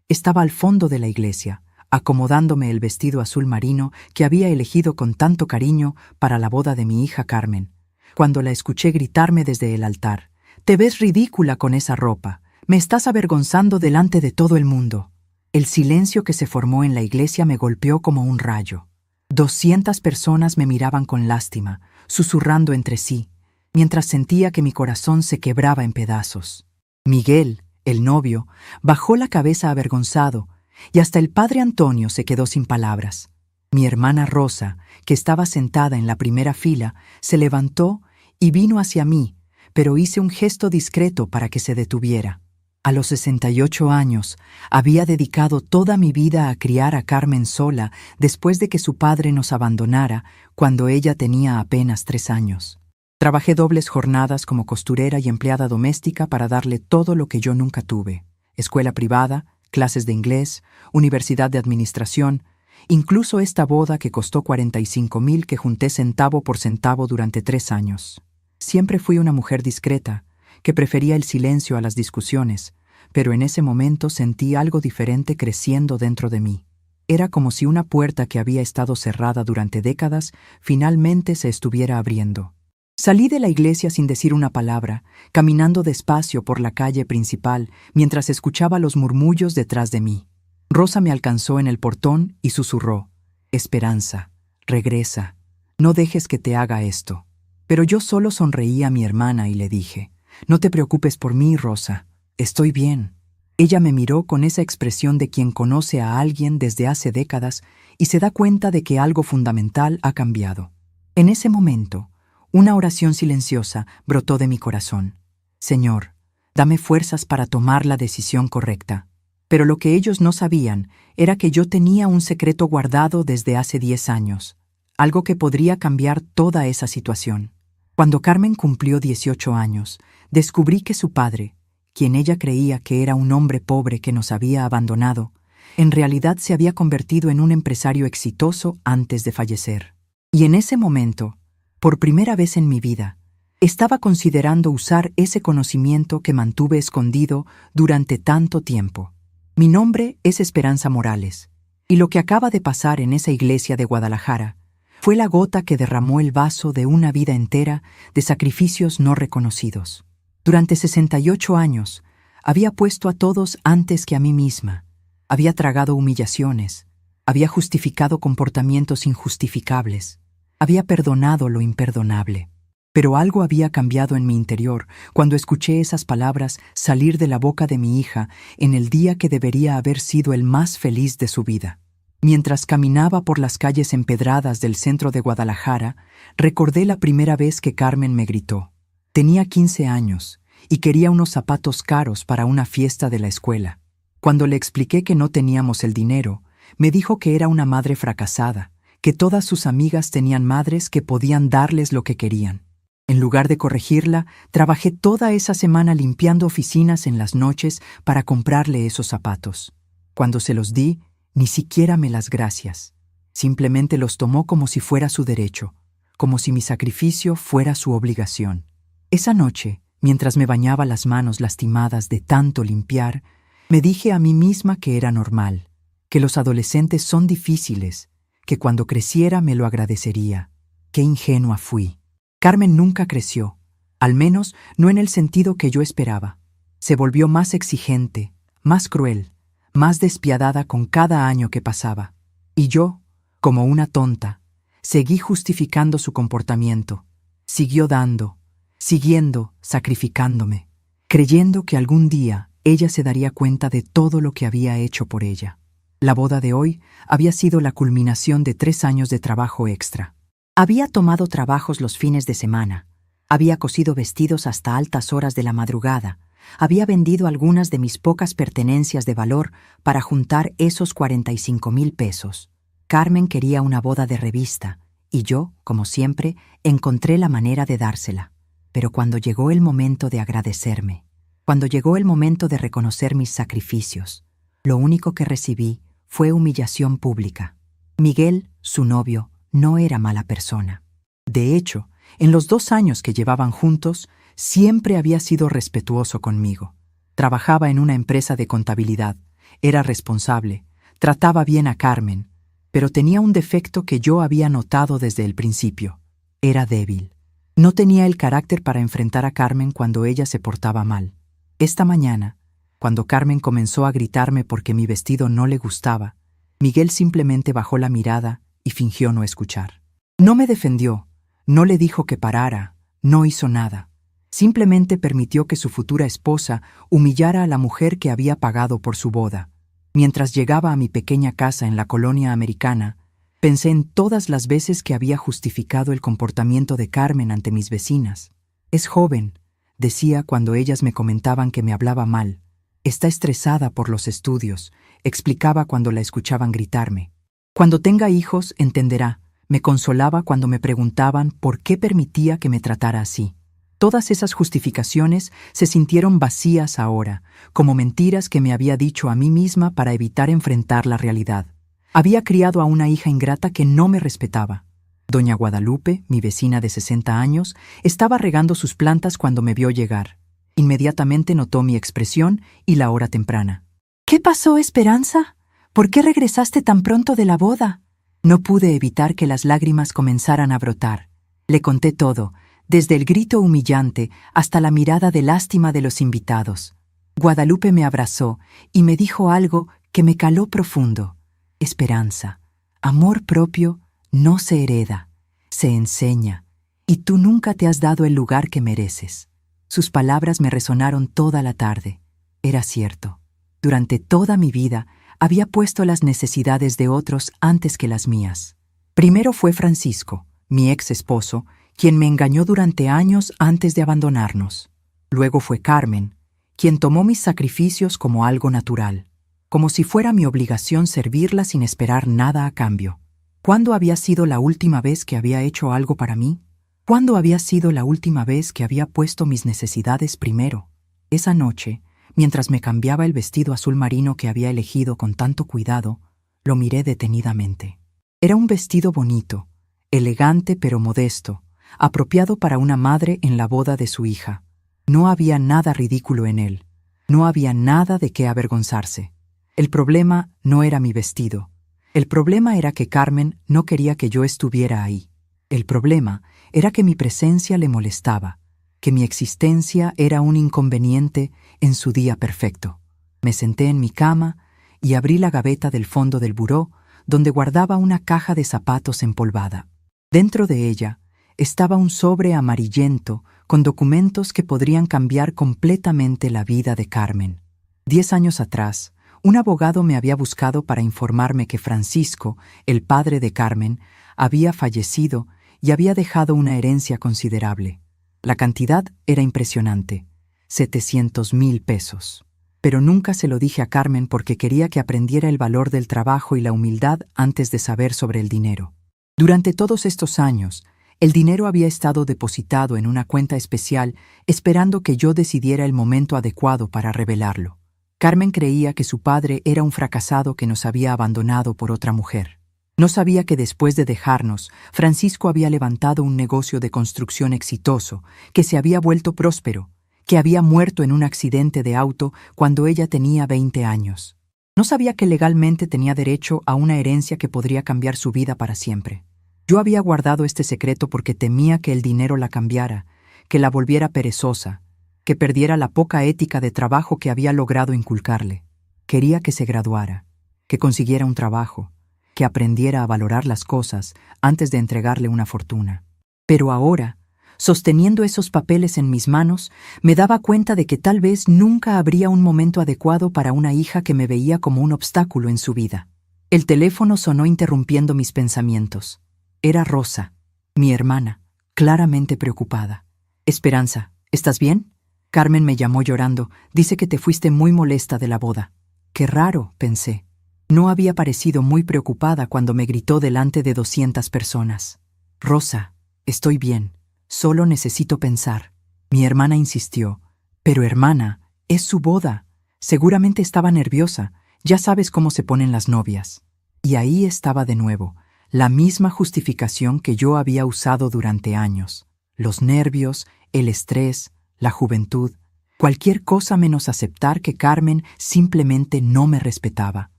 Estaba al fondo de la iglesia, acomodándome el vestido azul marino que había elegido con tanto cariño para la boda de mi hija Carmen, cuando la escuché gritarme desde el altar: «Te ves ridícula con esa ropa, me estás avergonzando delante de todo el mundo». El silencio que se formó en la iglesia me golpeó como un rayo. 200 personas me miraban con lástima, susurrando entre sí, mientras sentía que mi corazón se quebraba en pedazos. Miguel, el novio, bajó la cabeza avergonzado, y hasta el padre Antonio se quedó sin palabras. Mi hermana Rosa, que estaba sentada en la primera fila, se levantó y vino hacia mí, pero hice un gesto discreto para que se detuviera. A los 68 años, había dedicado toda mi vida a criar a Carmen sola después de que su padre nos abandonara cuando ella tenía apenas 3 años. Trabajé dobles jornadas como costurera y empleada doméstica para darle todo lo que yo nunca tuve: escuela privada, clases de inglés, universidad de administración, incluso esta boda que costó 45,000 que junté centavo por centavo durante 3 años. Siempre fui una mujer discreta, que prefería el silencio a las discusiones, pero en ese momento sentí algo diferente creciendo dentro de mí. Era como si una puerta que había estado cerrada durante décadas finalmente se estuviera abriendo. Salí de la iglesia sin decir una palabra, caminando despacio por la calle principal mientras escuchaba los murmullos detrás de mí. Rosa me alcanzó en el portón y susurró: «Esperanza, regresa, no dejes que te haga esto». Pero yo solo sonreí a mi hermana y le dije: «No te preocupes por mí, Rosa, estoy bien». Ella me miró con esa expresión de quien conoce a alguien desde hace décadas y se da cuenta de que algo fundamental ha cambiado. En ese momento, una oración silenciosa brotó de mi corazón: «Señor, dame fuerzas para tomar la decisión correcta». Pero lo que ellos no sabían era que yo tenía un secreto guardado desde hace 10 años, algo que podría cambiar toda esa situación. Cuando Carmen cumplió 18 años, descubrí que su padre, quien ella creía que era un hombre pobre que nos había abandonado, en realidad se había convertido en un empresario exitoso antes de fallecer. Y en ese momento, por primera vez en mi vida, estaba considerando usar ese conocimiento que mantuve escondido durante tanto tiempo. Mi nombre es Esperanza Morales, y lo que acaba de pasar en esa iglesia de Guadalajara fue la gota que derramó el vaso de una vida entera de sacrificios no reconocidos. Durante 68 años, había puesto a todos antes que a mí misma. Había tragado humillaciones, había justificado comportamientos injustificables, había perdonado lo imperdonable. Pero algo había cambiado en mi interior cuando escuché esas palabras salir de la boca de mi hija en el día que debería haber sido el más feliz de su vida. Mientras caminaba por las calles empedradas del centro de Guadalajara, recordé la primera vez que Carmen me gritó. Tenía 15 años y quería unos zapatos caros para una fiesta de la escuela. Cuando le expliqué que no teníamos el dinero, me dijo que era una madre fracasada, que todas sus amigas tenían madres que podían darles lo que querían. En lugar de corregirla, trabajé toda esa semana limpiando oficinas en las noches para comprarle esos zapatos. Cuando se los di, ni siquiera me las gracias. Simplemente los tomó como si fuera su derecho, como si mi sacrificio fuera su obligación. Esa noche, mientras me bañaba las manos lastimadas de tanto limpiar, me dije a mí misma que era normal, que los adolescentes son difíciles, que cuando creciera me lo agradecería. Qué ingenua fui. Carmen nunca creció, al menos no en el sentido que yo esperaba. Se volvió más exigente, más cruel, más despiadada con cada año que pasaba. Y yo, como una tonta, seguí justificando su comportamiento. Siguió dando, siguiendo, sacrificándome, creyendo que algún día ella se daría cuenta de todo lo que había hecho por ella. La boda de hoy había sido la culminación de 3 años de trabajo extra. Había tomado trabajos los fines de semana, había cosido vestidos hasta altas horas de la madrugada, había vendido algunas de mis pocas pertenencias de valor para juntar esos 45,000 pesos. Carmen quería una boda de revista, y yo, como siempre, encontré la manera de dársela. Pero cuando llegó el momento de agradecerme, cuando llegó el momento de reconocer mis sacrificios, lo único que recibí fue humillación pública. Miguel, su novio, no era mala persona. De hecho, en los 2 años que llevaban juntos, siempre había sido respetuoso conmigo. Trabajaba en una empresa de contabilidad era responsable, trataba bien a Carmen, pero tenía un defecto que yo había notado desde el principio. Era débil. No tenía el carácter para enfrentar a Carmen cuando ella se portaba mal. Esta mañana, cuando Carmen comenzó a gritarme porque mi vestido no le gustaba, Miguel simplemente bajó la mirada y fingió no escuchar. No me defendió, no le dijo que parara, no hizo nada. Simplemente permitió que su futura esposa humillara a la mujer que había pagado por su boda. Mientras llegaba a mi pequeña casa en la colonia americana, pensé en todas las veces que había justificado el comportamiento de Carmen ante mis vecinas. Es joven, decía cuando ellas me comentaban que me hablaba mal. Está estresada por los estudios, explicaba cuando la escuchaban gritarme. Cuando tenga hijos, entenderá, me consolaba cuando me preguntaban por qué permitía que me tratara así. Todas esas justificaciones se sintieron vacías ahora, como mentiras que me había dicho a mí misma para evitar enfrentar la realidad. Había criado a una hija ingrata que no me respetaba. Doña Guadalupe, mi vecina de 60 años, estaba regando sus plantas cuando me vio llegar. Inmediatamente notó mi expresión y la hora temprana. «¿Qué pasó, Esperanza? ¿Por qué regresaste tan pronto de la boda?» No pude evitar que las lágrimas comenzaran a brotar. Le conté todo, desde el grito humillante hasta la mirada de lástima de los invitados. Guadalupe me abrazó y me dijo algo que me caló profundo. «Esperanza, amor propio no se hereda, se enseña, y tú nunca te has dado el lugar que mereces». Sus palabras me resonaron toda la tarde. Era cierto. Durante toda mi vida había puesto las necesidades de otros antes que las mías. Primero fue Francisco, mi ex esposo, quien me engañó durante años antes de abandonarnos. Luego fue Carmen, quien tomó mis sacrificios como algo natural, como si fuera mi obligación servirla sin esperar nada a cambio. ¿Cuándo había sido la última vez que había hecho algo para mí? ¿Cuándo había sido la última vez que había puesto mis necesidades primero? Esa noche, mientras me cambiaba el vestido azul marino que había elegido con tanto cuidado, lo miré detenidamente. Era un vestido bonito, elegante pero modesto, apropiado para una madre en la boda de su hija. No había nada ridículo en él. No había nada de qué avergonzarse. El problema no era mi vestido. El problema era que Carmen no quería que yo estuviera ahí. El problema era que mi presencia le molestaba, que mi existencia era un inconveniente en su día perfecto. Me senté en mi cama y abrí la gaveta del fondo del buró, donde guardaba una caja de zapatos empolvada. Dentro de ella estaba un sobre amarillento con documentos que podrían cambiar completamente la vida de Carmen. 10 años atrás, un abogado me había buscado para informarme que Francisco, el padre de Carmen, había fallecido y había dejado una herencia considerable. La cantidad era impresionante, 700,000 pesos. Pero nunca se lo dije a Carmen porque quería que aprendiera el valor del trabajo y la humildad antes de saber sobre el dinero. Durante todos estos años, el dinero había estado depositado en una cuenta especial esperando que yo decidiera el momento adecuado para revelarlo. Carmen creía que su padre era un fracasado que nos había abandonado por otra mujer. No sabía que después de dejarnos, Francisco había levantado un negocio de construcción exitoso, que se había vuelto próspero, que había muerto en un accidente de auto cuando ella tenía 20 años. No sabía que legalmente tenía derecho a una herencia que podría cambiar su vida para siempre. Yo había guardado este secreto porque temía que el dinero la cambiara, que la volviera perezosa, que perdiera la poca ética de trabajo que había logrado inculcarle. Quería que se graduara, que consiguiera un trabajo, que aprendiera a valorar las cosas antes de entregarle una fortuna. Pero ahora, sosteniendo esos papeles en mis manos, me daba cuenta de que tal vez nunca habría un momento adecuado para una hija que me veía como un obstáculo en su vida. El teléfono sonó interrumpiendo mis pensamientos. Era Rosa, mi hermana, claramente preocupada. «Esperanza, ¿estás bien?» Carmen me llamó llorando. «Dice que te fuiste muy molesta de la boda». «Qué raro», pensé. No había parecido muy preocupada cuando me gritó delante de 200 personas. «Rosa, estoy bien. Solo necesito pensar». Mi hermana insistió. «Pero hermana, es su boda. Seguramente estaba nerviosa. Ya sabes cómo se ponen las novias». Y ahí estaba de nuevo, la misma justificación que yo había usado durante años. Los nervios, el estrés, la juventud. Cualquier cosa menos aceptar que Carmen simplemente no me respetaba.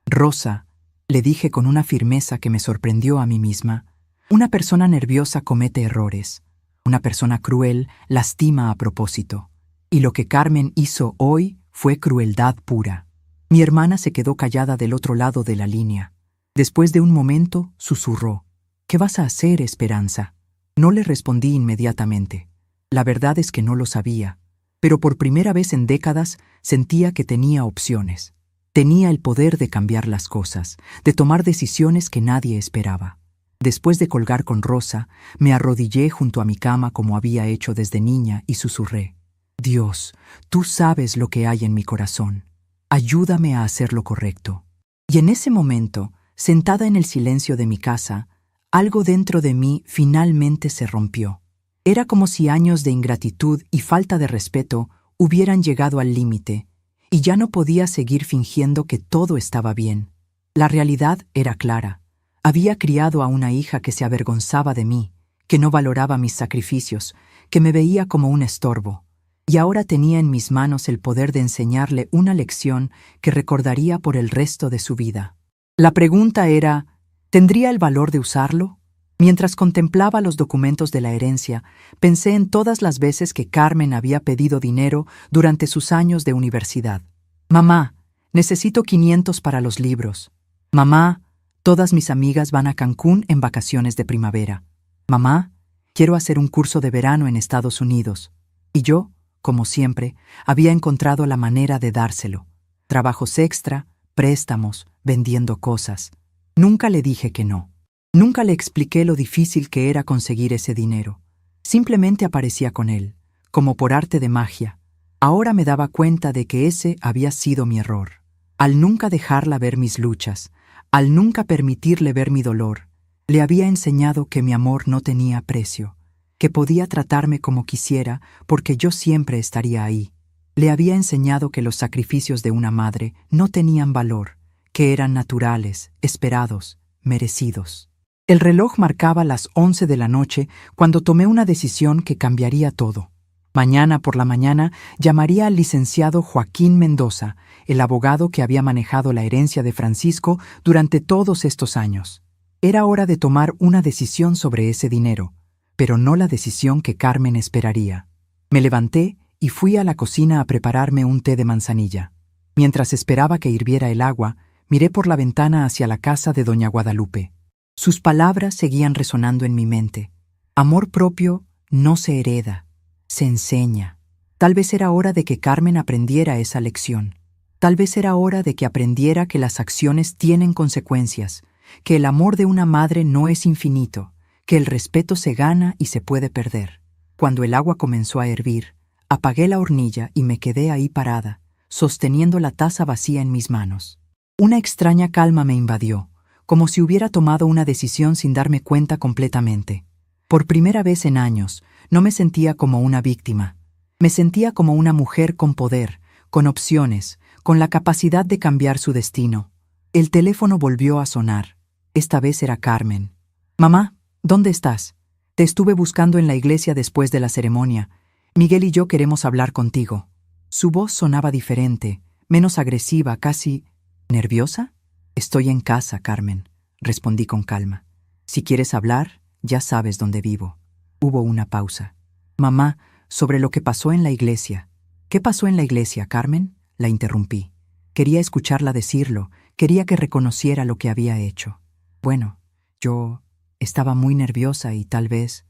Rosa, le dije con una firmeza que me sorprendió a mí misma, una persona nerviosa comete errores. Una persona cruel lastima a propósito. Y lo que Carmen hizo hoy fue crueldad pura. Mi hermana se quedó callada del otro lado de la línea. Después de un momento, susurró: «¿Qué vas a hacer, Esperanza?». No le respondí inmediatamente. La verdad es que no lo sabía, pero por primera vez en décadas sentía que tenía opciones. Tenía el poder de cambiar las cosas, de tomar decisiones que nadie esperaba. Después de colgar con Rosa, me arrodillé junto a mi cama como había hecho desde niña y susurré: «Dios, tú sabes lo que hay en mi corazón. Ayúdame a hacer lo correcto». Y en ese momento, sentada en el silencio de mi casa, algo dentro de mí finalmente se rompió. Era como si años de ingratitud y falta de respeto hubieran llegado al límite, y ya no podía seguir fingiendo que todo estaba bien. La realidad era clara. Había criado a una hija que se avergonzaba de mí, que no valoraba mis sacrificios, que me veía como un estorbo, y ahora tenía en mis manos el poder de enseñarle una lección que recordaría por el resto de su vida. La pregunta era, ¿tendría el valor de usarlo? Mientras contemplaba los documentos de la herencia, pensé en todas las veces que Carmen había pedido dinero durante sus años de universidad. «Mamá, necesito 500 para los libros». «Mamá, todas mis amigas van a Cancún en vacaciones de primavera». «Mamá, quiero hacer un curso de verano en Estados Unidos». Y yo, como siempre, había encontrado la manera de dárselo. Trabajos extra, préstamos, vendiendo cosas. Nunca le dije que no. Nunca le expliqué lo difícil que era conseguir ese dinero. Simplemente aparecía con él, como por arte de magia. Ahora me daba cuenta de que ese había sido mi error. Al nunca dejarla ver mis luchas, al nunca permitirle ver mi dolor, le había enseñado que mi amor no tenía precio, que podía tratarme como quisiera porque yo siempre estaría ahí. Le había enseñado que los sacrificios de una madre no tenían valor, que eran naturales, esperados, merecidos. El reloj marcaba las 11 de la noche cuando tomé una decisión que cambiaría todo. Mañana por la mañana llamaría al licenciado Joaquín Mendoza, el abogado que había manejado la herencia de Francisco durante todos estos años. Era hora de tomar una decisión sobre ese dinero, pero no la decisión que Carmen esperaría. Me levanté y fui a la cocina a prepararme un té de manzanilla. Mientras esperaba que hirviera el agua, miré por la ventana hacia la casa de doña Guadalupe. Sus palabras seguían resonando en mi mente. Amor propio no se hereda, se enseña. Tal vez era hora de que Carmen aprendiera esa lección. Tal vez era hora de que aprendiera que las acciones tienen consecuencias, que el amor de una madre no es infinito, que el respeto se gana y se puede perder. Cuando el agua comenzó a hervir, apagué la hornilla y me quedé ahí parada, sosteniendo la taza vacía en mis manos. Una extraña calma me invadió, como si hubiera tomado una decisión sin darme cuenta completamente. Por primera vez en años, no me sentía como una víctima. Me sentía como una mujer con poder, con opciones, con la capacidad de cambiar su destino. El teléfono volvió a sonar. Esta vez era Carmen. «Mamá, ¿dónde estás? Te estuve buscando en la iglesia después de la ceremonia. Miguel y yo queremos hablar contigo». Su voz sonaba diferente, menos agresiva, casi... ¿nerviosa? «Estoy en casa, Carmen», respondí con calma. «Si quieres hablar, ya sabes dónde vivo». Hubo una pausa. «Mamá, sobre lo que pasó en la iglesia». «¿Qué pasó en la iglesia, Carmen?», la interrumpí. Quería escucharla decirlo, quería que reconociera lo que había hecho. «Bueno, yo estaba muy nerviosa y tal vez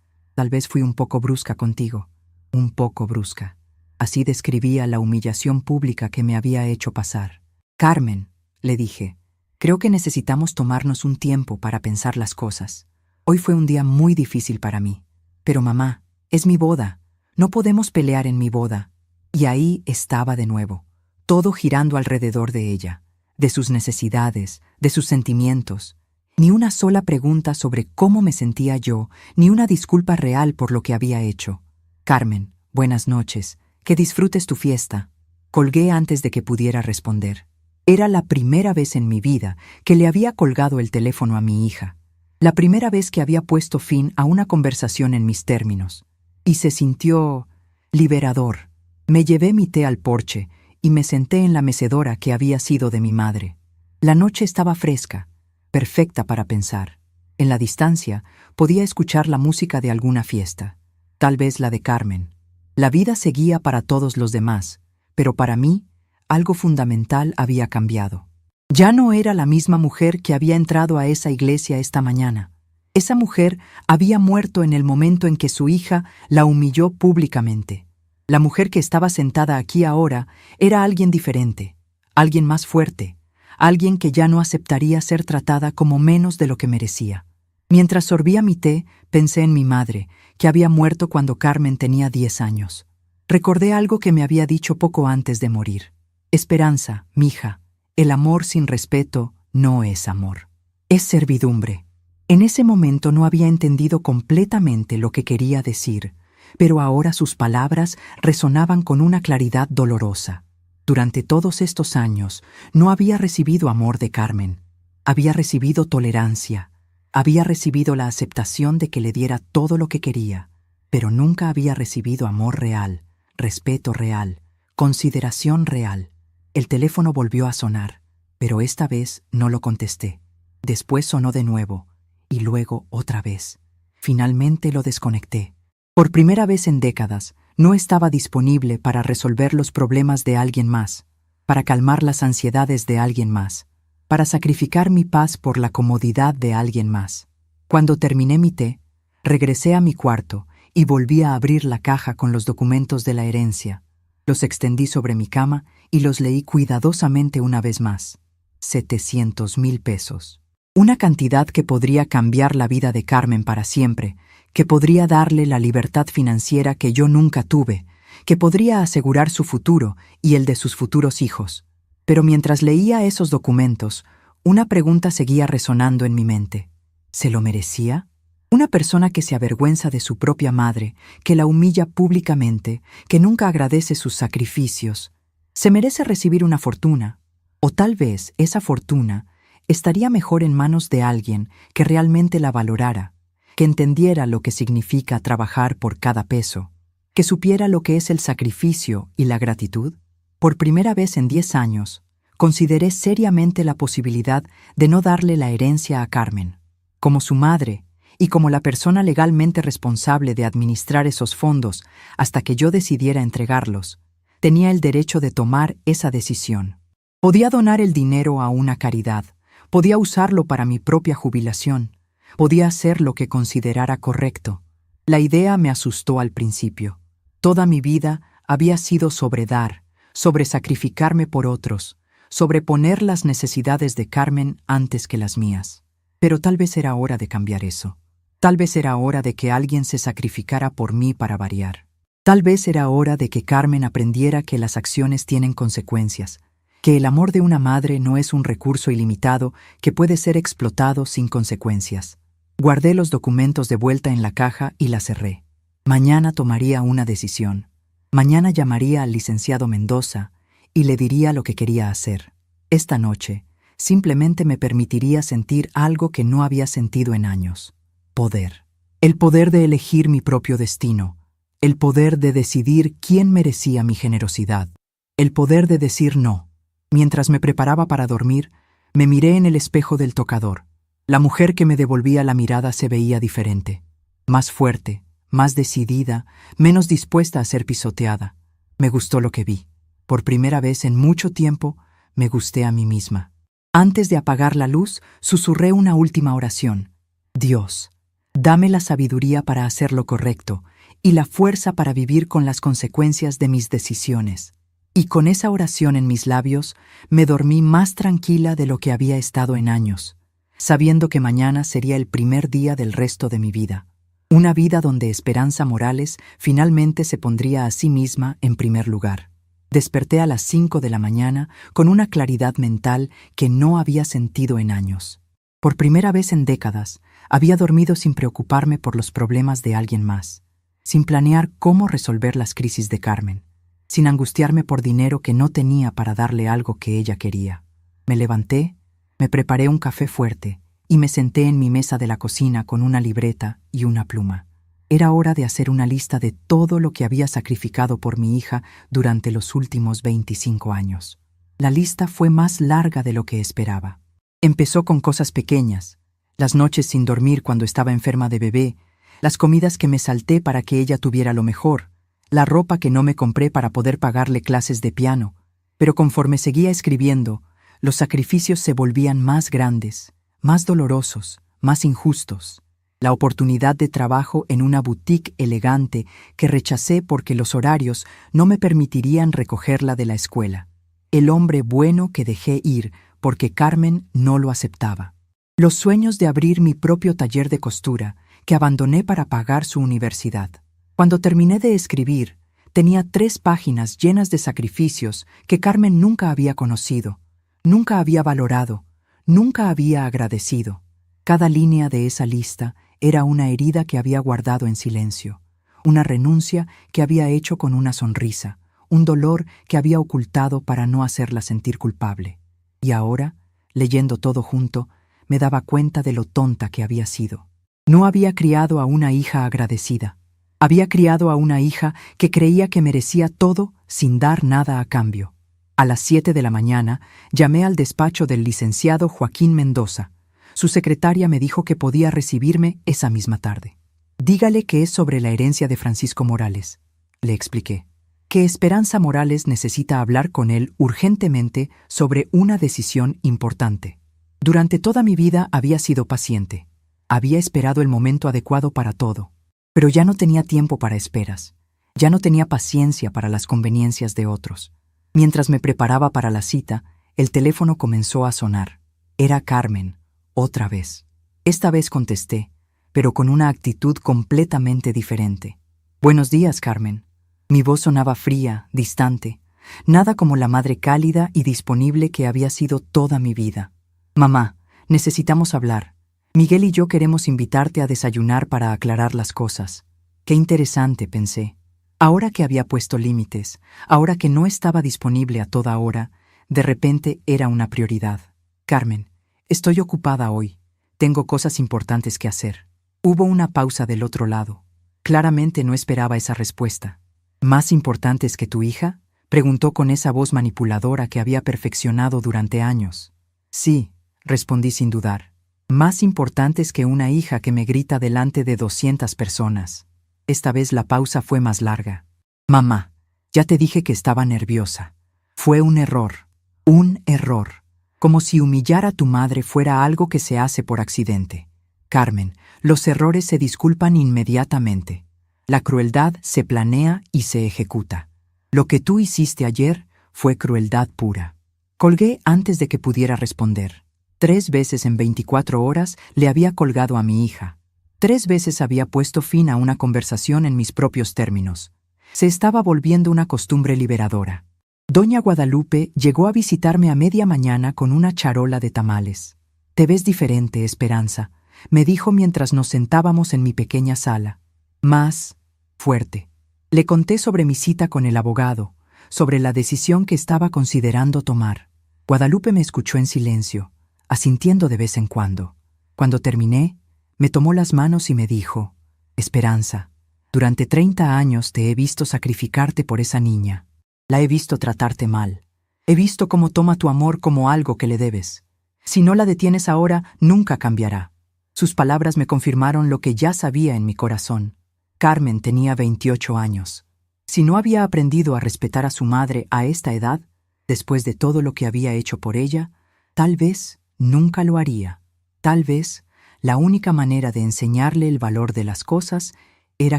fui un poco brusca contigo». «Un poco brusca». Así describía la humillación pública que me había hecho pasar. «Carmen», le dije, «creo que necesitamos tomarnos un tiempo para pensar las cosas. Hoy fue un día muy difícil para mí. Pero mamá, es mi boda. No podemos pelear en mi boda». Y ahí estaba de nuevo, todo girando alrededor de ella, de sus necesidades, de sus sentimientos. Ni una sola pregunta sobre cómo me sentía yo, ni una disculpa real por lo que había hecho. «Carmen, buenas noches. Que disfrutes tu fiesta». Colgué antes de que pudiera responder. Era la primera vez en mi vida que le había colgado el teléfono a mi hija. La primera vez que había puesto fin a una conversación en mis términos. Y se sintió liberador. Me llevé mi té al porche y me senté en la mecedora que había sido de mi madre. La noche estaba fresca, perfecta para pensar. En la distancia podía escuchar la música de alguna fiesta, tal vez la de Carmen. La vida seguía para todos los demás, pero para mí algo fundamental había cambiado. Ya no era la misma mujer que había entrado a esa iglesia esta mañana. Esa mujer había muerto en el momento en que su hija la humilló públicamente. La mujer que estaba sentada aquí ahora era alguien diferente, alguien más fuerte, alguien que ya no aceptaría ser tratada como menos de lo que merecía. Mientras sorbía mi té, pensé en mi madre, que había muerto cuando Carmen tenía 10 años. Recordé algo que me había dicho poco antes de morir. Esperanza, mija, el amor sin respeto no es amor. Es servidumbre. En ese momento no había entendido completamente lo que quería decir, pero ahora sus palabras resonaban con una claridad dolorosa. Durante todos estos años no había recibido amor de Carmen. Había recibido tolerancia. Había recibido la aceptación de que le diera todo lo que quería, pero nunca había recibido amor real, respeto real, consideración real. El teléfono volvió a sonar, pero esta vez no lo contesté. Después sonó de nuevo, y luego otra vez. Finalmente lo desconecté. Por primera vez en décadas, no estaba disponible para resolver los problemas de alguien más, para calmar las ansiedades de alguien más, para sacrificar mi paz por la comodidad de alguien más. Cuando terminé mi té, regresé a mi cuarto y volví a abrir la caja con los documentos de la herencia. Los extendí sobre mi cama y los leí cuidadosamente una vez más. 700,000 pesos. Una cantidad que podría cambiar la vida de Carmen para siempre, que podría darle la libertad financiera que yo nunca tuve, que podría asegurar su futuro y el de sus futuros hijos. Pero mientras leía esos documentos, una pregunta seguía resonando en mi mente. ¿Se lo merecía? Una persona que se avergüenza de su propia madre, que la humilla públicamente, que nunca agradece sus sacrificios, ¿se merece recibir una fortuna? O tal vez esa fortuna estaría mejor en manos de alguien que realmente la valorara, que entendiera lo que significa trabajar por cada peso, que supiera lo que es el sacrificio y la gratitud. Por primera vez en 10 años, consideré seriamente la posibilidad de no darle la herencia a Carmen. Como su madre, y como la persona legalmente responsable de administrar esos fondos hasta que yo decidiera entregarlos, tenía el derecho de tomar esa decisión. Podía donar el dinero a una caridad, podía usarlo para mi propia jubilación, podía hacer lo que considerara correcto. La idea me asustó al principio. Toda mi vida había sido sobre dar, sobre sacrificarme por otros, sobre poner las necesidades de Carmen antes que las mías. Pero tal vez era hora de cambiar eso. Tal vez era hora de que alguien se sacrificara por mí para variar. Tal vez era hora de que Carmen aprendiera que las acciones tienen consecuencias, que el amor de una madre no es un recurso ilimitado que puede ser explotado sin consecuencias. Guardé los documentos de vuelta en la caja y la cerré. Mañana tomaría una decisión. Mañana llamaría al licenciado Mendoza y le diría lo que quería hacer. Esta noche, simplemente me permitiría sentir algo que no había sentido en años. Poder. El poder de elegir mi propio destino. El poder de decidir quién merecía mi generosidad. El poder de decir no. Mientras me preparaba para dormir, me miré en el espejo del tocador. La mujer que me devolvía la mirada se veía diferente. Más fuerte, más decidida, menos dispuesta a ser pisoteada. Me gustó lo que vi. Por primera vez en mucho tiempo, me gusté a mí misma. Antes de apagar la luz, susurré una última oración. Dios, dame la sabiduría para hacer lo correcto y la fuerza para vivir con las consecuencias de mis decisiones. Y con esa oración en mis labios, me dormí más tranquila de lo que había estado en años, sabiendo que mañana sería el primer día del resto de mi vida. Una vida donde Esperanza Morales finalmente se pondría a sí misma en primer lugar. Desperté a las 5 de la mañana con una claridad mental que no había sentido en años. Por primera vez en décadas, había dormido sin preocuparme por los problemas de alguien más, sin planear cómo resolver las crisis de Carmen, sin angustiarme por dinero que no tenía para darle algo que ella quería. Me levanté, me preparé un café fuerte y me senté en mi mesa de la cocina con una libreta y una pluma. Era hora de hacer una lista de todo lo que había sacrificado por mi hija durante los últimos 25 años. La lista fue más larga de lo que esperaba. Empezó con cosas pequeñas: las noches sin dormir cuando estaba enferma de bebé, las comidas que me salté para que ella tuviera lo mejor, la ropa que no me compré para poder pagarle clases de piano. Pero conforme seguía escribiendo, los sacrificios se volvían más grandes, más dolorosos, más injustos. La oportunidad de trabajo en una boutique elegante que rechacé porque los horarios no me permitirían recogerla de la escuela. El hombre bueno que dejé ir porque Carmen no lo aceptaba. Los sueños de abrir mi propio taller de costura que abandoné para pagar su universidad. Cuando terminé de escribir, tenía 3 páginas llenas de sacrificios que Carmen nunca había conocido, nunca había valorado, nunca había agradecido. Cada línea de esa lista era una herida que había guardado en silencio, una renuncia que había hecho con una sonrisa, un dolor que había ocultado para no hacerla sentir culpable. Y ahora, leyendo todo junto, me daba cuenta de lo tonta que había sido. No había criado a una hija agradecida. Había criado a una hija que creía que merecía todo sin dar nada a cambio. A las 7 de la mañana llamé al despacho del licenciado Joaquín Mendoza. Su secretaria me dijo que podía recibirme esa misma tarde. Dígale que es sobre la herencia de Francisco Morales, le expliqué. Que Esperanza Morales necesita hablar con él urgentemente sobre una decisión importante. Durante toda mi vida había sido paciente. Había esperado el momento adecuado para todo. Pero ya no tenía tiempo para esperas. Ya no tenía paciencia para las conveniencias de otros. Mientras me preparaba para la cita, el teléfono comenzó a sonar. Era Carmen, otra vez. Esta vez contesté, pero con una actitud completamente diferente. «Buenos días, Carmen». Mi voz sonaba fría, distante, nada como la madre cálida y disponible que había sido toda mi vida. «Mamá, necesitamos hablar. Miguel y yo queremos invitarte a desayunar para aclarar las cosas». Qué interesante, pensé. Ahora que había puesto límites, ahora que no estaba disponible a toda hora, de repente era una prioridad. «Carmen, estoy ocupada hoy. Tengo cosas importantes que hacer». Hubo una pausa del otro lado. Claramente no esperaba esa respuesta. «¿Más importantes que tu hija?», preguntó con esa voz manipuladora que había perfeccionado durante años. «Sí», respondí sin dudar. «Más importantes que una hija que me grita delante de 200 personas». Esta vez la pausa fue más larga. «Mamá, ya te dije que estaba nerviosa. Fue un error. Un error. Como si humillar a tu madre fuera algo que se hace por accidente. Carmen, los errores se disculpan inmediatamente. La crueldad se planea y se ejecuta. Lo que tú hiciste ayer fue crueldad pura». Colgué antes de que pudiera responder. 3 veces en 24 horas le había colgado a mi hija. 3 veces había puesto fin a una conversación en mis propios términos. Se estaba volviendo una costumbre liberadora. Doña Guadalupe llegó a visitarme a media mañana con una charola de tamales. «Te ves diferente, Esperanza», me dijo mientras nos sentábamos en mi pequeña sala. Más fuerte. Le conté sobre mi cita con el abogado, sobre la decisión que estaba considerando tomar. Guadalupe me escuchó en silencio, asintiendo de vez en cuando. Cuando terminé, me tomó las manos y me dijo: «Esperanza, durante 30 años te he visto sacrificarte por esa niña. La he visto tratarte mal. He visto cómo toma tu amor como algo que le debes. Si no la detienes ahora, nunca cambiará». Sus palabras me confirmaron lo que ya sabía en mi corazón. Carmen tenía 28 años. Si no había aprendido a respetar a su madre a esta edad, después de todo lo que había hecho por ella, tal vez nunca lo haría. Tal vez la única manera de enseñarle el valor de las cosas era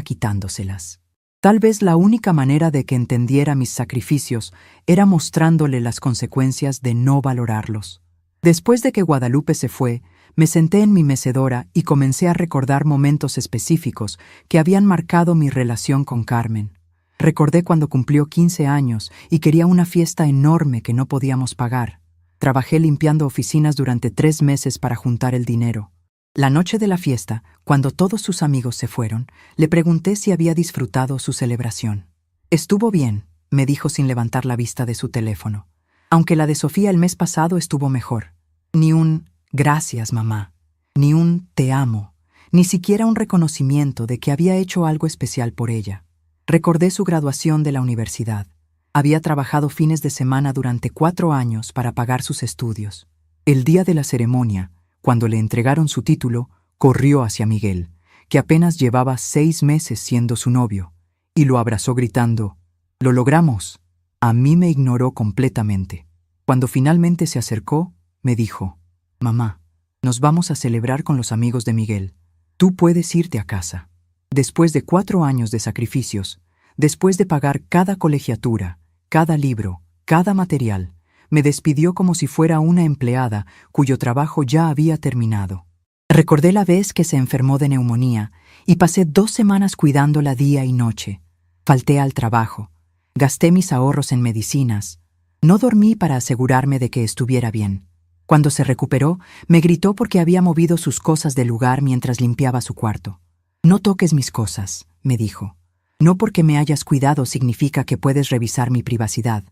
quitándoselas. Tal vez la única manera de que entendiera mis sacrificios era mostrándole las consecuencias de no valorarlos. Después de que Guadalupe se fue, me senté en mi mecedora y comencé a recordar momentos específicos que habían marcado mi relación con Carmen. Recordé cuando cumplió 15 años y quería una fiesta enorme que no podíamos pagar. Trabajé limpiando oficinas durante 3 meses para juntar el dinero. La noche de la fiesta, cuando todos sus amigos se fueron, le pregunté si había disfrutado su celebración. «Estuvo bien», me dijo sin levantar la vista de su teléfono. «Aunque la de Sofía el mes pasado estuvo mejor. Ni un «gracias, mamá», ni un «te amo», ni siquiera un reconocimiento de que había hecho algo especial por ella. Recordé su graduación de la universidad. Había trabajado fines de semana durante 4 años para pagar sus estudios. El día de la ceremonia, cuando le entregaron su título, corrió hacia Miguel, que apenas llevaba 6 meses siendo su novio, y lo abrazó gritando: «¡Lo logramos!». A mí me ignoró completamente. Cuando finalmente se acercó, me dijo: «Mamá, nos vamos a celebrar con los amigos de Miguel. Tú puedes irte a casa». Después de 4 años de sacrificios, después de pagar cada colegiatura, cada libro, cada material, me despidió como si fuera una empleada cuyo trabajo ya había terminado. Recordé la vez que se enfermó de neumonía y pasé 2 semanas cuidándola día y noche. Falté al trabajo, gasté mis ahorros en medicinas, no dormí para asegurarme de que estuviera bien. Cuando se recuperó, me gritó porque había movido sus cosas del lugar mientras limpiaba su cuarto. «No toques mis cosas», me dijo. «No porque me hayas cuidado significa que puedes revisar mi privacidad».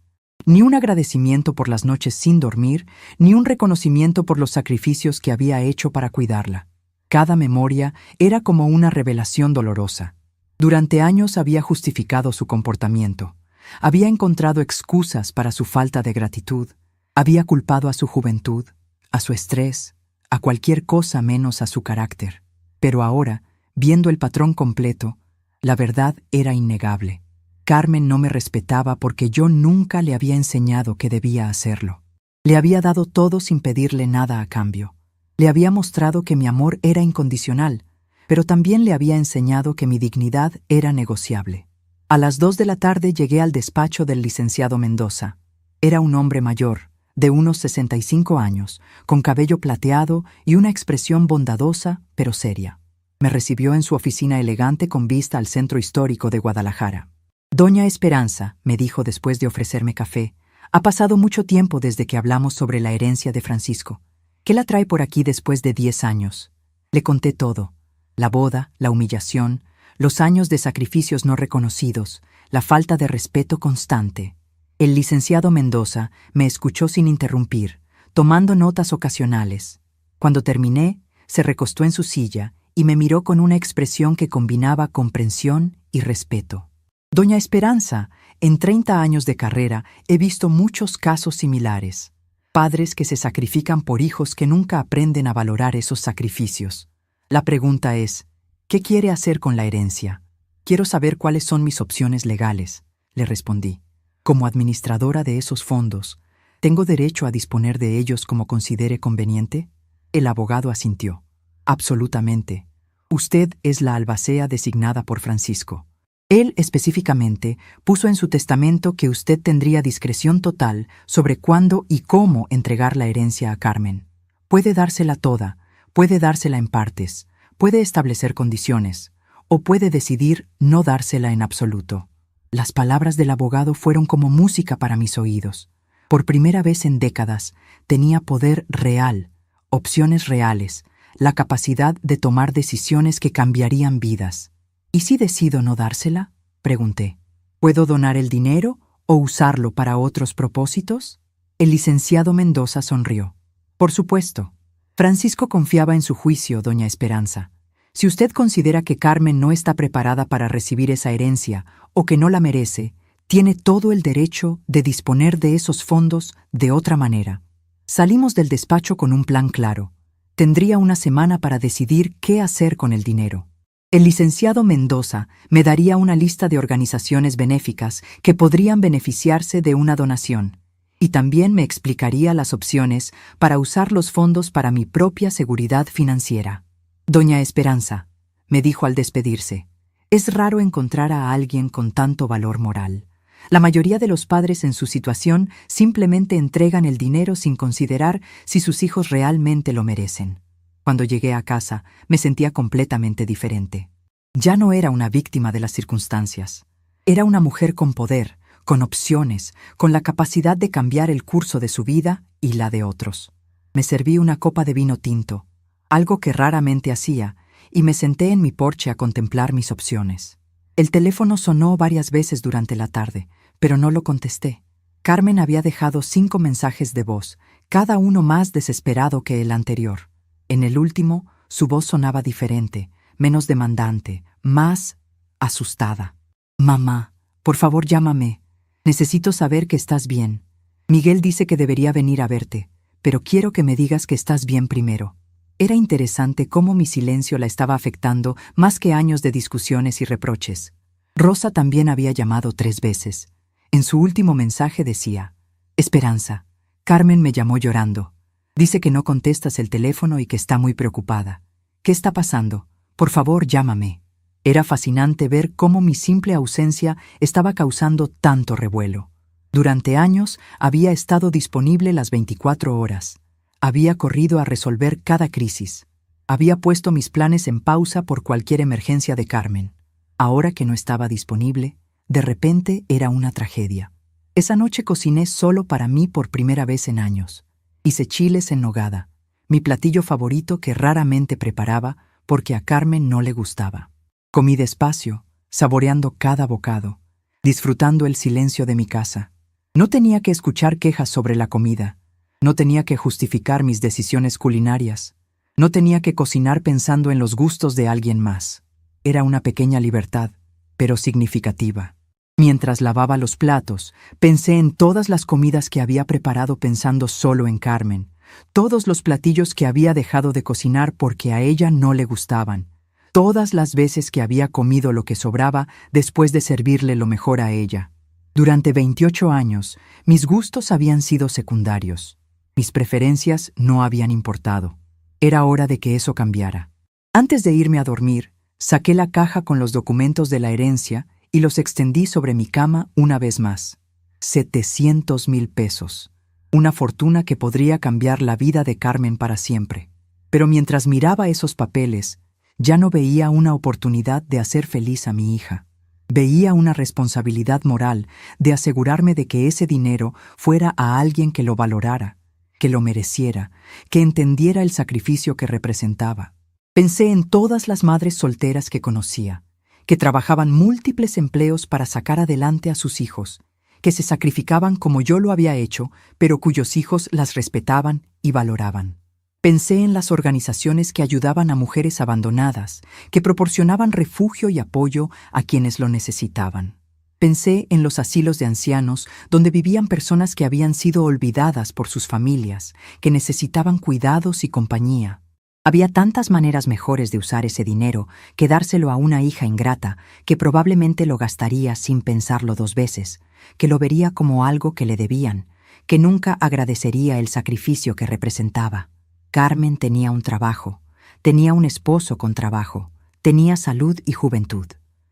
Ni un agradecimiento por las noches sin dormir, ni un reconocimiento por los sacrificios que había hecho para cuidarla. Cada memoria era como una revelación dolorosa. Durante años había justificado su comportamiento. Había encontrado excusas para su falta de gratitud. Había culpado a su juventud, a su estrés, a cualquier cosa menos a su carácter. Pero ahora, viendo el patrón completo, la verdad era innegable. Carmen no me respetaba porque yo nunca le había enseñado que debía hacerlo. Le había dado todo sin pedirle nada a cambio. Le había mostrado que mi amor era incondicional, pero también le había enseñado que mi dignidad era negociable. A las 2 de la tarde llegué al despacho del licenciado Mendoza. Era un hombre mayor, de unos 65 años, con cabello plateado y una expresión bondadosa pero seria. Me recibió en su oficina elegante con vista al centro histórico de Guadalajara. «Doña Esperanza», me dijo después de ofrecerme café, «ha pasado mucho tiempo desde que hablamos sobre la herencia de Francisco. ¿Qué la trae por aquí después de 10 años?» Le conté todo: la boda, la humillación, los años de sacrificios no reconocidos, la falta de respeto constante. El licenciado Mendoza me escuchó sin interrumpir, tomando notas ocasionales. Cuando terminé, se recostó en su silla y me miró con una expresión que combinaba comprensión y respeto. «Doña Esperanza, en 30 años de carrera he visto muchos casos similares. Padres que se sacrifican por hijos que nunca aprenden a valorar esos sacrificios. La pregunta es, ¿qué quiere hacer con la herencia? Quiero saber cuáles son mis opciones legales», le respondí. «Como administradora de esos fondos, ¿tengo derecho a disponer de ellos como considere conveniente?» El abogado asintió. «Absolutamente. Usted es la albacea designada por Francisco. Él específicamente puso en su testamento que usted tendría discreción total sobre cuándo y cómo entregar la herencia a Carmen. Puede dársela toda, puede dársela en partes, puede establecer condiciones, o puede decidir no dársela en absoluto». Las palabras del abogado fueron como música para mis oídos. Por primera vez en décadas, tenía poder real, opciones reales, la capacidad de tomar decisiones que cambiarían vidas. «¿Y si decido no dársela?», pregunté. «¿Puedo donar el dinero o usarlo para otros propósitos?». El licenciado Mendoza sonrió. «Por supuesto. Francisco confiaba en su juicio, doña Esperanza. Si usted considera que Carmen no está preparada para recibir esa herencia o que no la merece, tiene todo el derecho de disponer de esos fondos de otra manera». Salimos del despacho con un plan claro. Tendría una semana para decidir qué hacer con el dinero. El licenciado Mendoza me daría una lista de organizaciones benéficas que podrían beneficiarse de una donación, y también me explicaría las opciones para usar los fondos para mi propia seguridad financiera. «Doña Esperanza», me dijo al despedirse, «es raro encontrar a alguien con tanto valor moral. La mayoría de los padres en su situación simplemente entregan el dinero sin considerar si sus hijos realmente lo merecen». Cuando llegué a casa, me sentía completamente diferente. Ya no era una víctima de las circunstancias. Era una mujer con poder, con opciones, con la capacidad de cambiar el curso de su vida y la de otros. Me serví una copa de vino tinto, algo que raramente hacía, y me senté en mi porche a contemplar mis opciones. El teléfono sonó varias veces durante la tarde, pero no lo contesté. Carmen había dejado 5 mensajes de voz, cada uno más desesperado que el anterior. En el último, Su voz sonaba diferente, menos demandante, más asustada. Mamá, por favor llámame. Necesito saber que estás bien. Miguel dice que debería venir a verte, pero quiero que me digas que estás bien primero. Era interesante cómo mi silencio la estaba afectando más que años de discusiones y reproches. Rosa también había llamado 3 veces. En su último mensaje decía: Esperanza, Carmen me llamó llorando. Dice que no contestas el teléfono y que está muy preocupada. ¿Qué está pasando? Por favor, llámame. Era fascinante ver cómo mi simple ausencia estaba causando tanto revuelo. Durante años había estado disponible las 24 horas. Había corrido a resolver cada crisis. Había puesto mis planes en pausa por cualquier emergencia de Carmen. Ahora que no estaba disponible, de repente era una tragedia. Esa noche cociné solo para mí por primera vez en años. Hice chiles en nogada, mi platillo favorito que raramente preparaba porque a Carmen no le gustaba. Comí despacio, saboreando cada bocado, disfrutando el silencio de mi casa. No tenía que escuchar quejas sobre la comida. No tenía que justificar mis decisiones culinarias. No tenía que cocinar pensando en los gustos de alguien más. Era una pequeña libertad, pero significativa. Mientras lavaba los platos, pensé en todas las comidas que había preparado pensando solo en Carmen, todos los platillos que había dejado de cocinar porque a ella no le gustaban, todas las veces que había comido lo que sobraba después de servirle lo mejor a ella. Durante 28 años, mis gustos habían sido secundarios. Mis preferencias no habían importado. Era hora de que eso cambiara. Antes de irme a dormir, saqué la caja con los documentos de la herencia y los extendí sobre mi cama una vez más. 700,000 pesos. Una fortuna que podría cambiar la vida de Carmen para siempre. Pero mientras miraba esos papeles, ya no veía una oportunidad de hacer feliz a mi hija. Veía una responsabilidad moral de asegurarme de que ese dinero fuera a alguien que lo valorara, que lo mereciera, que entendiera el sacrificio que representaba. Pensé en todas las madres solteras que conocía, que trabajaban múltiples empleos para sacar adelante a sus hijos, que se sacrificaban como yo lo había hecho, pero cuyos hijos las respetaban y valoraban. Pensé en las organizaciones que ayudaban a mujeres abandonadas, que proporcionaban refugio y apoyo a quienes lo necesitaban. Pensé en los asilos de ancianos donde vivían personas que habían sido olvidadas por sus familias, que necesitaban cuidados y compañía. Había tantas maneras mejores de usar ese dinero que dárselo a una hija ingrata que probablemente lo gastaría sin pensarlo 2 veces, que lo vería como algo que le debían, que nunca agradecería el sacrificio que representaba. Carmen tenía un trabajo, tenía un esposo con trabajo, tenía salud y juventud.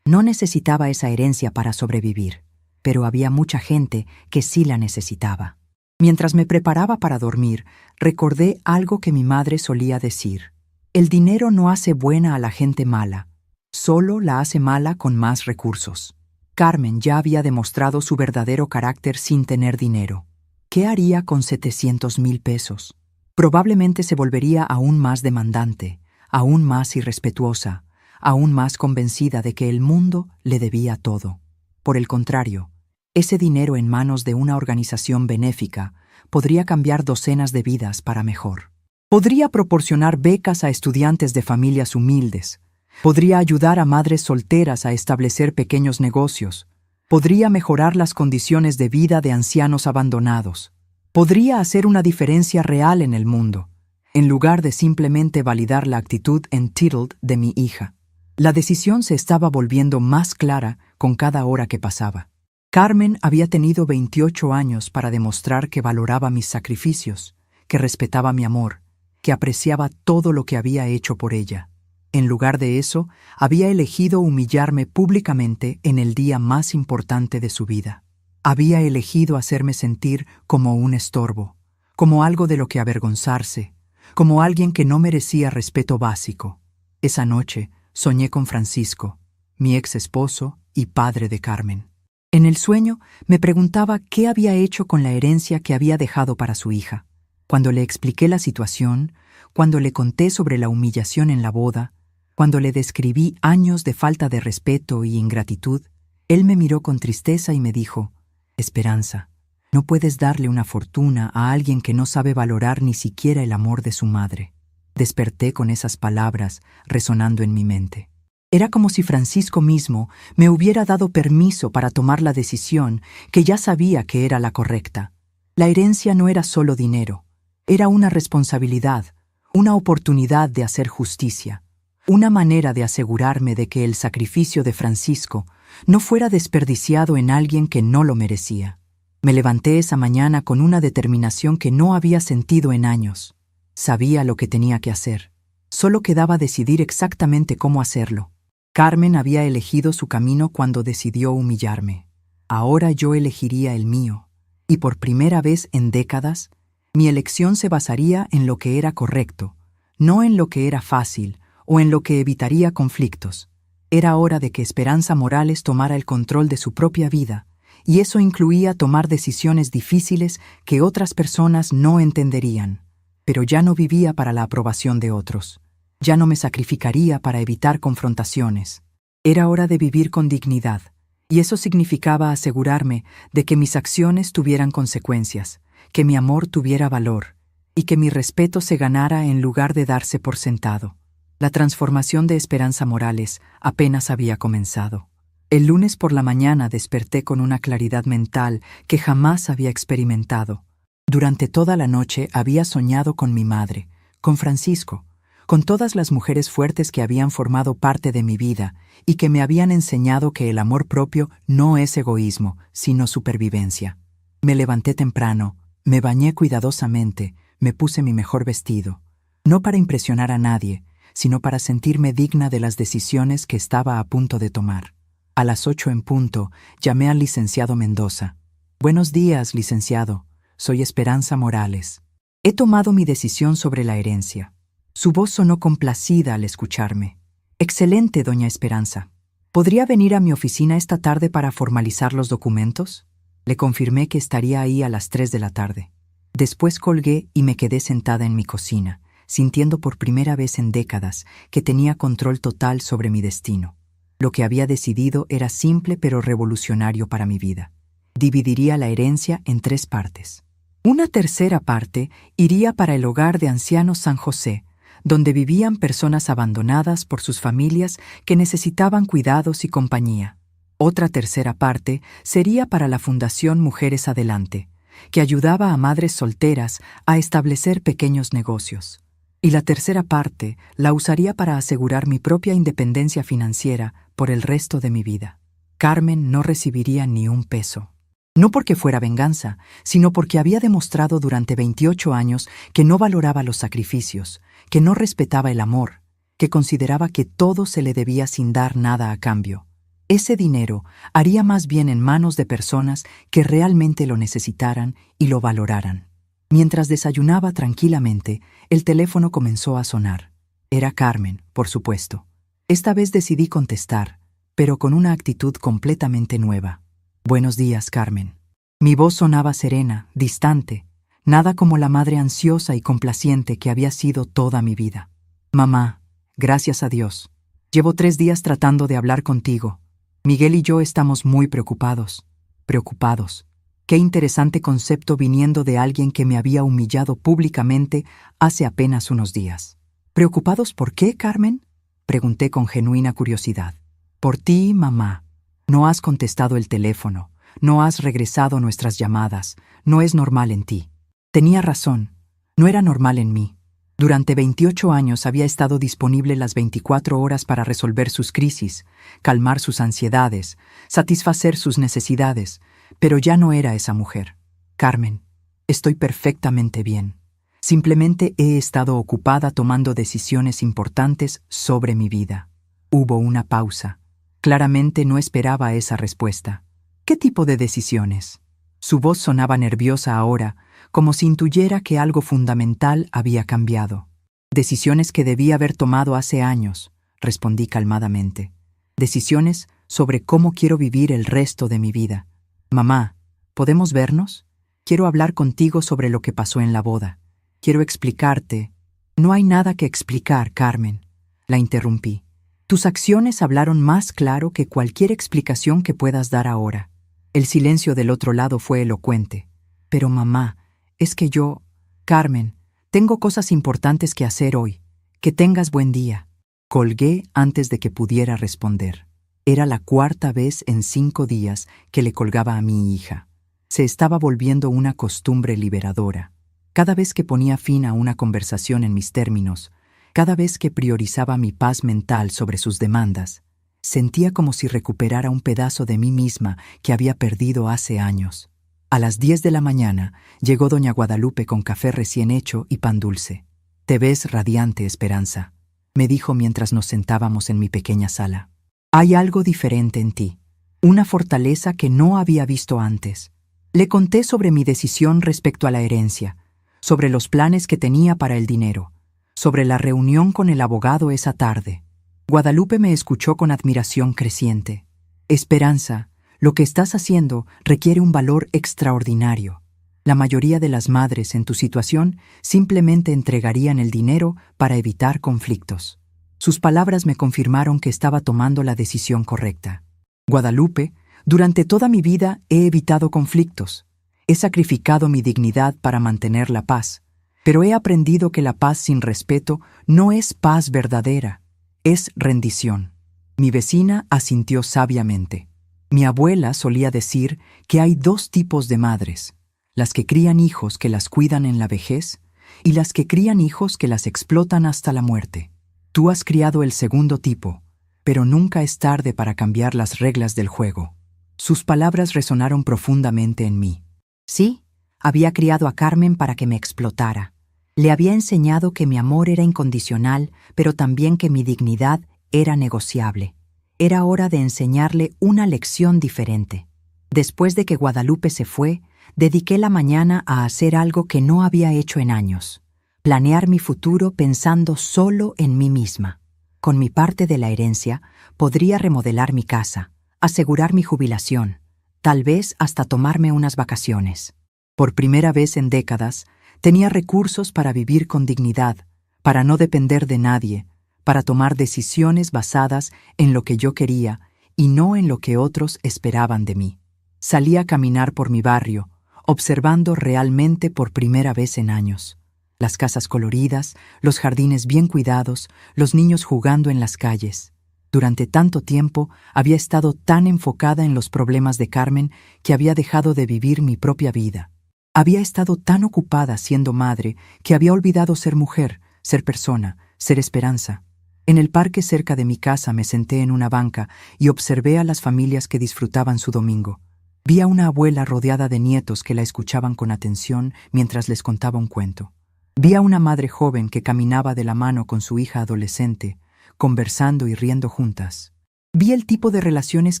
No necesitaba esa herencia para sobrevivir, pero había mucha gente que sí la necesitaba. Mientras me preparaba para dormir, recordé algo que mi madre solía decir: el dinero no hace buena a la gente mala, solo la hace mala con más recursos. Carmen ya había demostrado su verdadero carácter sin tener dinero. ¿Qué haría con 700,000 pesos? Probablemente se volvería aún más demandante, aún más irrespetuosa, aún más convencida de que el mundo le debía todo. Por el contrario, ese dinero en manos de una organización benéfica podría cambiar docenas de vidas para mejor. Podría proporcionar becas a estudiantes de familias humildes. Podría ayudar a madres solteras a establecer pequeños negocios. Podría mejorar las condiciones de vida de ancianos abandonados. Podría hacer una diferencia real en el mundo, en lugar de simplemente validar la actitud entitled de mi hija. La decisión se estaba volviendo más clara con cada hora que pasaba. Carmen había tenido 28 años para demostrar que valoraba mis sacrificios, que respetaba mi amor, que apreciaba todo lo que había hecho por ella. En lugar de eso, había elegido humillarme públicamente en el día más importante de su vida. Había elegido hacerme sentir como un estorbo, como algo de lo que avergonzarse, como alguien que no merecía respeto básico. Esa noche soñé con Francisco, mi ex esposo y padre de Carmen. En el sueño me preguntaba qué había hecho con la herencia que había dejado para su hija. Cuando le expliqué la situación, cuando le conté sobre la humillación en la boda, cuando le describí años de falta de respeto y ingratitud, él me miró con tristeza y me dijo: Esperanza, no puedes darle una fortuna a alguien que no sabe valorar ni siquiera el amor de su madre. Desperté con esas palabras resonando en mi mente. Era como si Francisco mismo me hubiera dado permiso para tomar la decisión que ya sabía que era la correcta. La herencia no era solo dinero, era una responsabilidad, una oportunidad de hacer justicia, una manera de asegurarme de que el sacrificio de Francisco no fuera desperdiciado en alguien que no lo merecía. Me levanté esa mañana con una determinación que no había sentido en años. Sabía lo que tenía que hacer. Solo quedaba decidir exactamente cómo hacerlo. Carmen había elegido su camino cuando decidió humillarme. Ahora yo elegiría el mío. Y por primera vez en décadas, mi elección se basaría en lo que era correcto, no en lo que era fácil o en lo que evitaría conflictos. Era hora de que Esperanza Morales tomara el control de su propia vida, y eso incluía tomar decisiones difíciles que otras personas no entenderían. Pero ya no vivía para la aprobación de otros. Ya no me sacrificaría para evitar confrontaciones. Era hora de vivir con dignidad, y eso significaba asegurarme de que mis acciones tuvieran consecuencias, que mi amor tuviera valor, y que mi respeto se ganara en lugar de darse por sentado. La transformación de Esperanza Morales apenas había comenzado. El lunes por la mañana desperté con una claridad mental que jamás había experimentado. Durante toda la noche había soñado con mi madre, con Francisco, con todas las mujeres fuertes que habían formado parte de mi vida y que me habían enseñado que el amor propio no es egoísmo, sino supervivencia. Me levanté temprano, me bañé cuidadosamente, me puse mi mejor vestido, no para impresionar a nadie, sino para sentirme digna de las decisiones que estaba a punto de tomar. A las 8 en punto, llamé al licenciado Mendoza. «Buenos días, licenciado. Soy Esperanza Morales. He tomado mi decisión sobre la herencia». Su voz sonó complacida al escucharme. «Excelente, doña Esperanza. ¿Podría venir a mi oficina esta tarde para formalizar los documentos?» Le confirmé que estaría ahí a las 3 de la tarde. Después colgué y me quedé sentada en mi cocina, sintiendo por primera vez en décadas que tenía control total sobre mi destino. Lo que había decidido era simple pero revolucionario para mi vida. Dividiría la herencia en 3 partes. Una tercera parte iría para el hogar de ancianos San José, donde vivían personas abandonadas por sus familias que necesitaban cuidados y compañía. Otra tercera parte sería para la Fundación Mujeres Adelante, que ayudaba a madres solteras a establecer pequeños negocios. Y la tercera parte la usaría para asegurar mi propia independencia financiera por el resto de mi vida. Carmen no recibiría ni un peso. No porque fuera venganza, sino porque había demostrado durante 28 años que no valoraba los sacrificios, que no respetaba el amor, que consideraba que todo se le debía sin dar nada a cambio. Ese dinero haría más bien en manos de personas que realmente lo necesitaran y lo valoraran. Mientras desayunaba tranquilamente, el teléfono comenzó a sonar. Era Carmen, por supuesto. Esta vez decidí contestar, pero con una actitud completamente nueva. «Buenos días, Carmen». Mi voz sonaba serena, distante, nada como la madre ansiosa y complaciente que había sido toda mi vida. «Mamá, gracias a Dios. Llevo 3 días tratando de hablar contigo. Miguel y yo estamos muy preocupados». «Preocupados». Qué interesante concepto viniendo de alguien que me había humillado públicamente hace apenas unos días. «¿Preocupados por qué, Carmen?», pregunté con genuina curiosidad. «Por ti, mamá. No has contestado el teléfono, no has regresado nuestras llamadas, no es normal en ti». Tenía razón, no era normal en mí. Durante 28 años había estado disponible las 24 horas para resolver sus crisis, calmar sus ansiedades, satisfacer sus necesidades, pero ya no era esa mujer. «Carmen, estoy perfectamente bien. Simplemente he estado ocupada tomando decisiones importantes sobre mi vida». Hubo una pausa. Claramente no esperaba esa respuesta. «¿Qué tipo de decisiones?». Su voz sonaba nerviosa ahora, como si intuyera que algo fundamental había cambiado. «Decisiones que debí haber tomado hace años», respondí calmadamente. «Decisiones sobre cómo quiero vivir el resto de mi vida». «Mamá, ¿podemos vernos? Quiero hablar contigo sobre lo que pasó en la boda. Quiero explicarte». «No hay nada que explicar, Carmen», la interrumpí. «Tus acciones hablaron más claro que cualquier explicación que puedas dar ahora». El silencio del otro lado fue elocuente. «Pero mamá, es que yo... Carmen, tengo cosas importantes que hacer hoy. Que tengas buen día. Colgué antes de que pudiera responder. Era la cuarta vez en 5 días que le colgaba a mi hija. Se estaba volviendo una costumbre liberadora. Cada vez que ponía fin a una conversación en mis términos, cada vez que priorizaba mi paz mental sobre sus demandas, sentía como si recuperara un pedazo de mí misma que había perdido hace años. A las 10 de la mañana llegó doña Guadalupe con café recién hecho y pan dulce. «Te ves radiante, Esperanza», me dijo mientras nos sentábamos en mi pequeña sala. «Hay algo diferente en ti, una fortaleza que no había visto antes». Le conté sobre mi decisión respecto a la herencia, sobre los planes que tenía para el dinero, sobre la reunión con el abogado esa tarde. Guadalupe me escuchó con admiración creciente. «Esperanza, lo que estás haciendo requiere un valor extraordinario. La mayoría de las madres en tu situación simplemente entregarían el dinero para evitar conflictos». Sus palabras me confirmaron que estaba tomando la decisión correcta. «Guadalupe, durante toda mi vida he evitado conflictos. He sacrificado mi dignidad para mantener la paz, pero he aprendido que la paz sin respeto no es paz verdadera, es rendición». Mi vecina asintió sabiamente. Mi abuela solía decir que hay 2 tipos de madres: las que crían hijos que las cuidan en la vejez y las que crían hijos que las explotan hasta la muerte. Tú has criado el segundo tipo, pero nunca es tarde para cambiar las reglas del juego. Sus palabras resonaron profundamente en mí. Sí, había criado a Carmen para que me explotara. Le había enseñado que mi amor era incondicional, pero también que mi dignidad era negociable. Era hora de enseñarle una lección diferente. Después de que Guadalupe se fue, dediqué la mañana a hacer algo que no había hecho en años: planear mi futuro pensando solo en mí misma. Con mi parte de la herencia, podría remodelar mi casa, asegurar mi jubilación, tal vez hasta tomarme unas vacaciones. Por primera vez en décadas, tenía recursos para vivir con dignidad, para no depender de nadie, para tomar decisiones basadas en lo que yo quería y no en lo que otros esperaban de mí. Salí a caminar por mi barrio, observando realmente por primera vez en años. Las casas coloridas, los jardines bien cuidados, los niños jugando en las calles. Durante tanto tiempo había estado tan enfocada en los problemas de Carmen que había dejado de vivir mi propia vida. Había estado tan ocupada siendo madre que había olvidado ser mujer, ser persona, ser esperanza. En el parque cerca de mi casa me senté en una banca y observé a las familias que disfrutaban su domingo. Vi a una abuela rodeada de nietos que la escuchaban con atención mientras les contaba un cuento. Vi a una madre joven que caminaba de la mano con su hija adolescente, conversando y riendo juntas. Vi el tipo de relaciones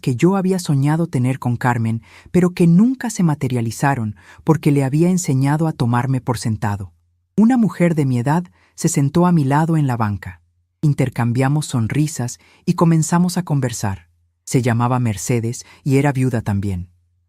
que yo había soñado tener con Carmen, pero que nunca se materializaron porque le había enseñado a tomarme por sentado. Una mujer de mi edad se sentó a mi lado en la banca. Intercambiamos sonrisas y comenzamos a conversar. Se llamaba Mercedes y era viuda también.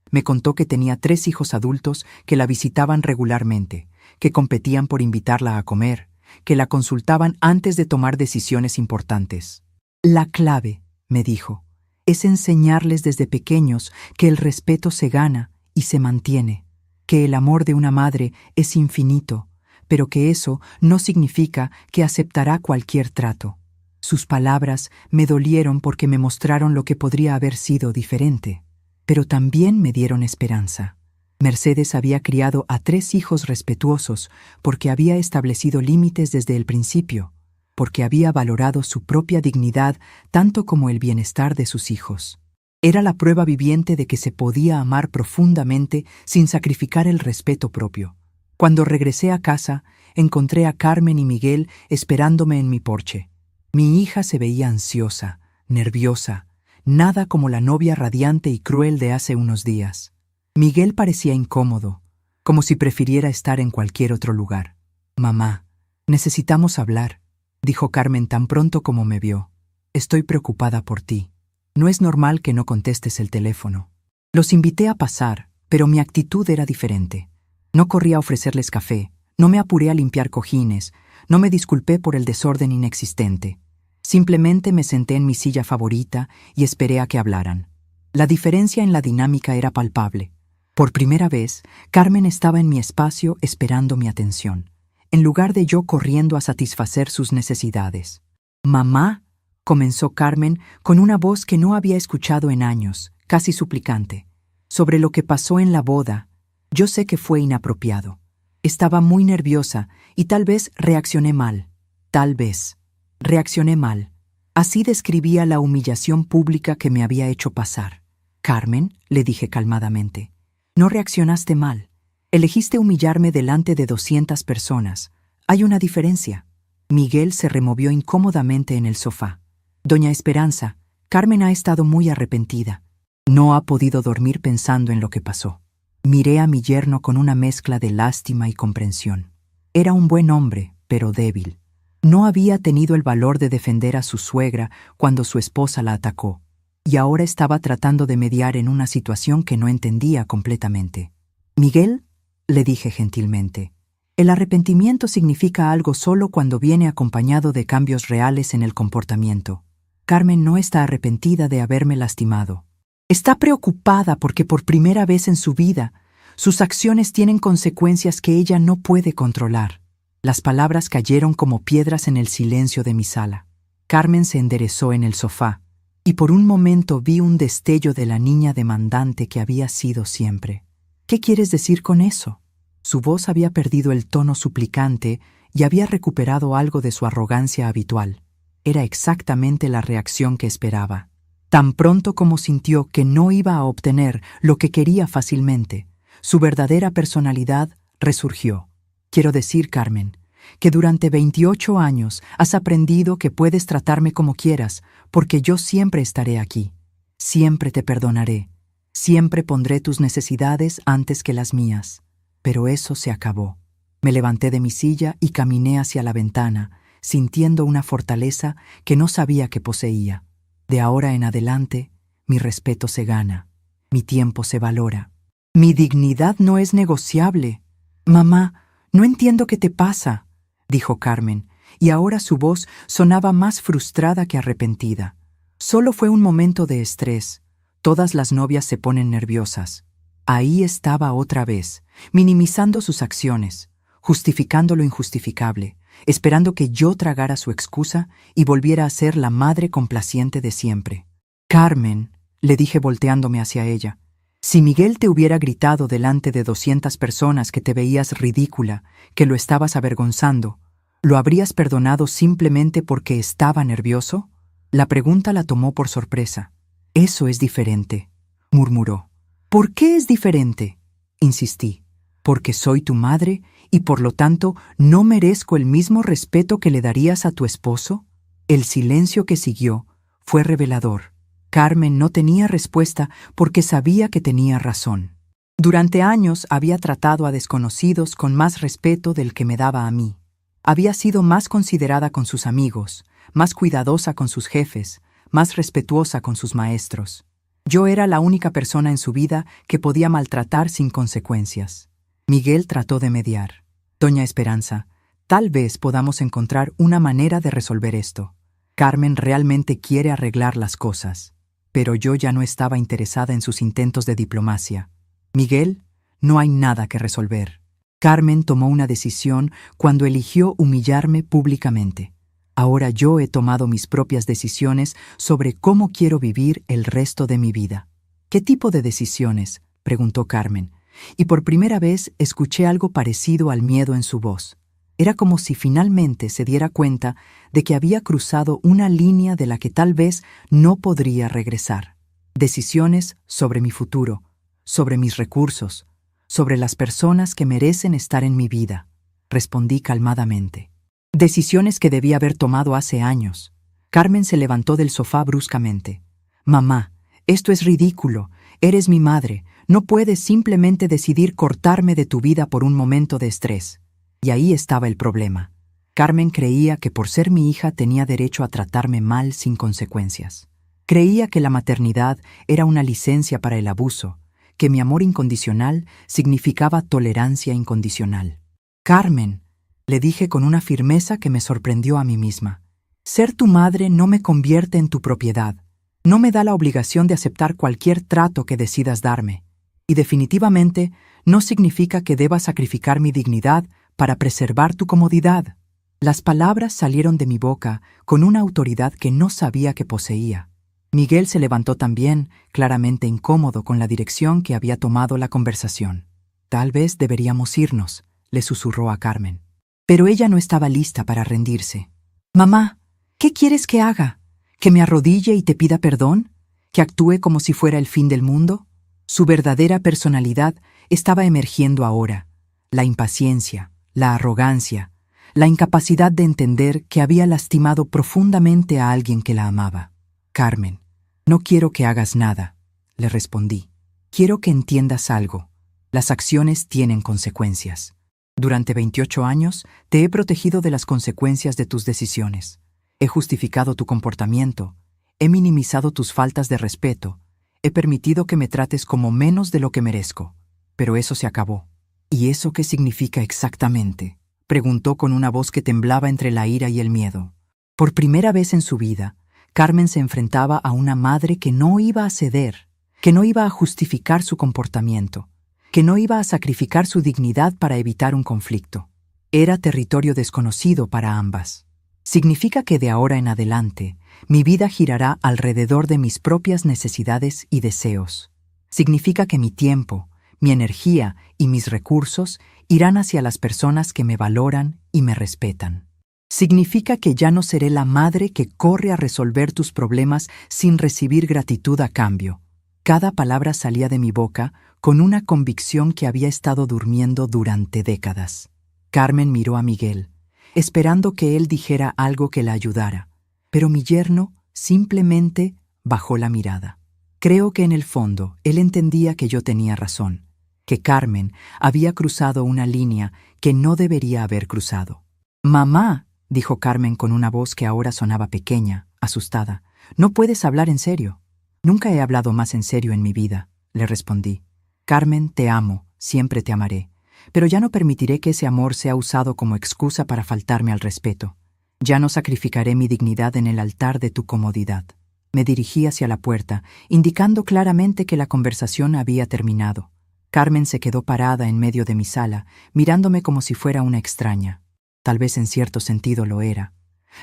Me contó que tenía 3 hijos adultos que la visitaban regularmente, que competían por invitarla a comer, que la consultaban antes de tomar decisiones importantes. «La clave», me dijo, «es enseñarles desde pequeños que el respeto se gana y se mantiene, que el amor de una madre es infinito, pero que eso no significa que aceptará cualquier trato». Sus palabras me dolieron porque me mostraron lo que podría haber sido diferente, pero también me dieron esperanza. Mercedes había criado a 3 hijos respetuosos porque había establecido límites desde el principio, porque había valorado su propia dignidad tanto como el bienestar de sus hijos. Era la prueba viviente de que se podía amar profundamente sin sacrificar el respeto propio. Cuando regresé a casa, encontré a Carmen y Miguel esperándome en mi porche. Mi hija se veía ansiosa, nerviosa, nada como la novia radiante y cruel de hace unos días. Miguel parecía incómodo, como si prefiriera estar en cualquier otro lugar. «Mamá, necesitamos hablar», dijo Carmen tan pronto como me vio. «Estoy preocupada por ti. No es normal que no contestes el teléfono». Los invité a pasar, pero mi actitud era diferente. No corrí a ofrecerles café, no me apuré a limpiar cojines, no me disculpé por el desorden inexistente. Simplemente me senté en mi silla favorita y esperé a que hablaran. La diferencia en la dinámica era palpable. Por primera vez, Carmen estaba en mi espacio esperando mi atención. en lugar de yo corriendo a satisfacer sus necesidades. «Mamá», comenzó Carmen con una voz que no había escuchado en años, casi suplicante. «Sobre lo que pasó en la boda, yo sé que fue inapropiado. Estaba muy nerviosa y tal vez reaccioné mal. Tal vez. Reaccioné mal». Así describía la humillación pública que me había hecho pasar. «Carmen», le dije calmadamente, «no reaccionaste mal. Elegiste humillarme delante de 200 personas. Hay una diferencia». Miguel se removió incómodamente en el sofá. «Doña Esperanza, Carmen ha estado muy arrepentida. No ha podido dormir pensando en lo que pasó». Miré a mi yerno con una mezcla de lástima y comprensión. Era un buen hombre, pero débil. No había tenido el valor de defender a su suegra cuando su esposa la atacó, y ahora estaba tratando de mediar en una situación que no entendía completamente. «Miguel», le dije gentilmente, «el arrepentimiento significa algo solo cuando viene acompañado de cambios reales en el comportamiento. Carmen no está arrepentida de haberme lastimado. Está preocupada porque por primera vez en su vida, sus acciones tienen consecuencias que ella no puede controlar». Las palabras cayeron como piedras en el silencio de mi sala. Carmen se enderezó en el sofá, y por un momento vi un destello de la niña demandante que había sido siempre. «¿Qué quieres decir con eso?». Su voz había perdido el tono suplicante y había recuperado algo de su arrogancia habitual. Era exactamente la reacción que esperaba. Tan pronto como sintió que no iba a obtener lo que quería fácilmente, su verdadera personalidad resurgió. «Quiero decir, Carmen, que durante 28 años has aprendido que puedes tratarme como quieras, porque yo siempre estaré aquí. Siempre te perdonaré. Siempre pondré tus necesidades antes que las mías». Pero eso se acabó. Me levanté de mi silla y caminé hacia la ventana, sintiendo una fortaleza que no sabía que poseía. De ahora en adelante, mi respeto se gana. Mi tiempo se valora. Mi dignidad no es negociable. «Mamá, no entiendo qué te pasa», dijo Carmen, y ahora su voz sonaba más frustrada que arrepentida. «Solo fue un momento de estrés. Todas las novias se ponen nerviosas». Ahí estaba otra vez, minimizando sus acciones, justificando lo injustificable, esperando que yo tragara su excusa y volviera a ser la madre complaciente de siempre. «Carmen», le dije volteándome hacia ella, «si Miguel te hubiera gritado delante de 200 personas que te veías ridícula, que lo estabas avergonzando, ¿lo habrías perdonado simplemente porque estaba nervioso?». La pregunta la tomó por sorpresa. «Eso es diferente», murmuró. «¿Por qué es diferente?», insistí. «Porque soy tu madre y por lo tanto no merezco el mismo respeto que le darías a tu esposo». El silencio que siguió fue revelador. Carmen no tenía respuesta porque sabía que tenía razón. Durante años había tratado a desconocidos con más respeto del que me daba a mí. Había sido más considerada con sus amigos, más cuidadosa con sus jefes, más respetuosa con sus maestros. Yo era la única persona en su vida que podía maltratar sin consecuencias. Miguel trató de mediar. «Doña Esperanza, tal vez podamos encontrar una manera de resolver esto. Carmen realmente quiere arreglar las cosas». Pero yo ya no estaba interesada en sus intentos de diplomacia. «Miguel, no hay nada que resolver». Carmen tomó una decisión cuando eligió humillarme públicamente. Ahora yo he tomado mis propias decisiones sobre cómo quiero vivir el resto de mi vida. «¿Qué tipo de decisiones?», preguntó Carmen, y por primera vez escuché algo parecido al miedo en su voz. Era como si finalmente se diera cuenta de que había cruzado una línea de la que tal vez no podría regresar. «Decisiones sobre mi futuro, sobre mis recursos, sobre las personas que merecen estar en mi vida», respondí calmadamente. «Decisiones que debí haber tomado hace años». Carmen se levantó del sofá bruscamente. «Mamá, esto es ridículo. Eres mi madre. No puedes simplemente decidir cortarme de tu vida por un momento de estrés». Y ahí estaba el problema. Carmen creía que por ser mi hija tenía derecho a tratarme mal sin consecuencias. Creía que la maternidad era una licencia para el abuso, que mi amor incondicional significaba tolerancia incondicional. «Carmen», le dije con una firmeza que me sorprendió a mí misma, «ser tu madre no me convierte en tu propiedad. No me da la obligación de aceptar cualquier trato que decidas darme. Y definitivamente no significa que deba sacrificar mi dignidad para preservar tu comodidad. Las palabras salieron de mi boca con una autoridad que no sabía que poseía. Miguel se levantó también, claramente incómodo con la dirección que había tomado la conversación. Tal vez deberíamos irnos, le susurró a Carmen. Pero ella no estaba lista para rendirse. Mamá, ¿qué quieres que haga? ¿Que me arrodille y te pida perdón? ¿Que actúe como si fuera el fin del mundo? Su verdadera personalidad estaba emergiendo ahora. La impaciencia, la arrogancia, la incapacidad de entender que había lastimado profundamente a alguien que la amaba. Carmen, no quiero que hagas nada, le respondí. Quiero que entiendas algo. Las acciones tienen consecuencias. Durante 28 años te he protegido de las consecuencias de tus decisiones. He justificado tu comportamiento, he minimizado tus faltas de respeto, he permitido que me trates como menos de lo que merezco. Pero eso se acabó. ¿Y eso qué significa exactamente?, preguntó con una voz que temblaba entre la ira y el miedo. Por primera vez en su vida, Carmen se enfrentaba a una madre que no iba a ceder, que no iba a justificar su comportamiento, que no iba a sacrificar su dignidad para evitar un conflicto. Era territorio desconocido para ambas. Significa que de ahora en adelante, mi vida girará alrededor de mis propias necesidades y deseos. Significa que mi tiempo, mi energía y mis recursos irán hacia las personas que me valoran y me respetan. Significa que ya no seré la madre que corre a resolver tus problemas sin recibir gratitud a cambio. Cada palabra salía de mi boca con una convicción que había estado durmiendo durante décadas. Carmen miró a Miguel, esperando que él dijera algo que la ayudara, pero mi yerno simplemente bajó la mirada. Creo que en el fondo él entendía que yo tenía razón, que Carmen había cruzado una línea que no debería haber cruzado. «Mamá», dijo Carmen con una voz que ahora sonaba pequeña, asustada, «no puedes hablar en serio». «Nunca he hablado más en serio en mi vida», le respondí. «Carmen, te amo, siempre te amaré, pero ya no permitiré que ese amor sea usado como excusa para faltarme al respeto. Ya no sacrificaré mi dignidad en el altar de tu comodidad». Me dirigí hacia la puerta, indicando claramente que la conversación había terminado. Carmen se quedó parada en medio de mi sala, mirándome como si fuera una extraña. Tal vez en cierto sentido lo era.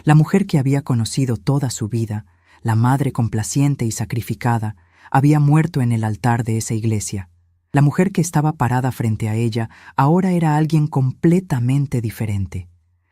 La mujer que había conocido toda su vida, la madre complaciente y sacrificada, había muerto en el altar de esa iglesia. La mujer que estaba parada frente a ella ahora era alguien completamente diferente.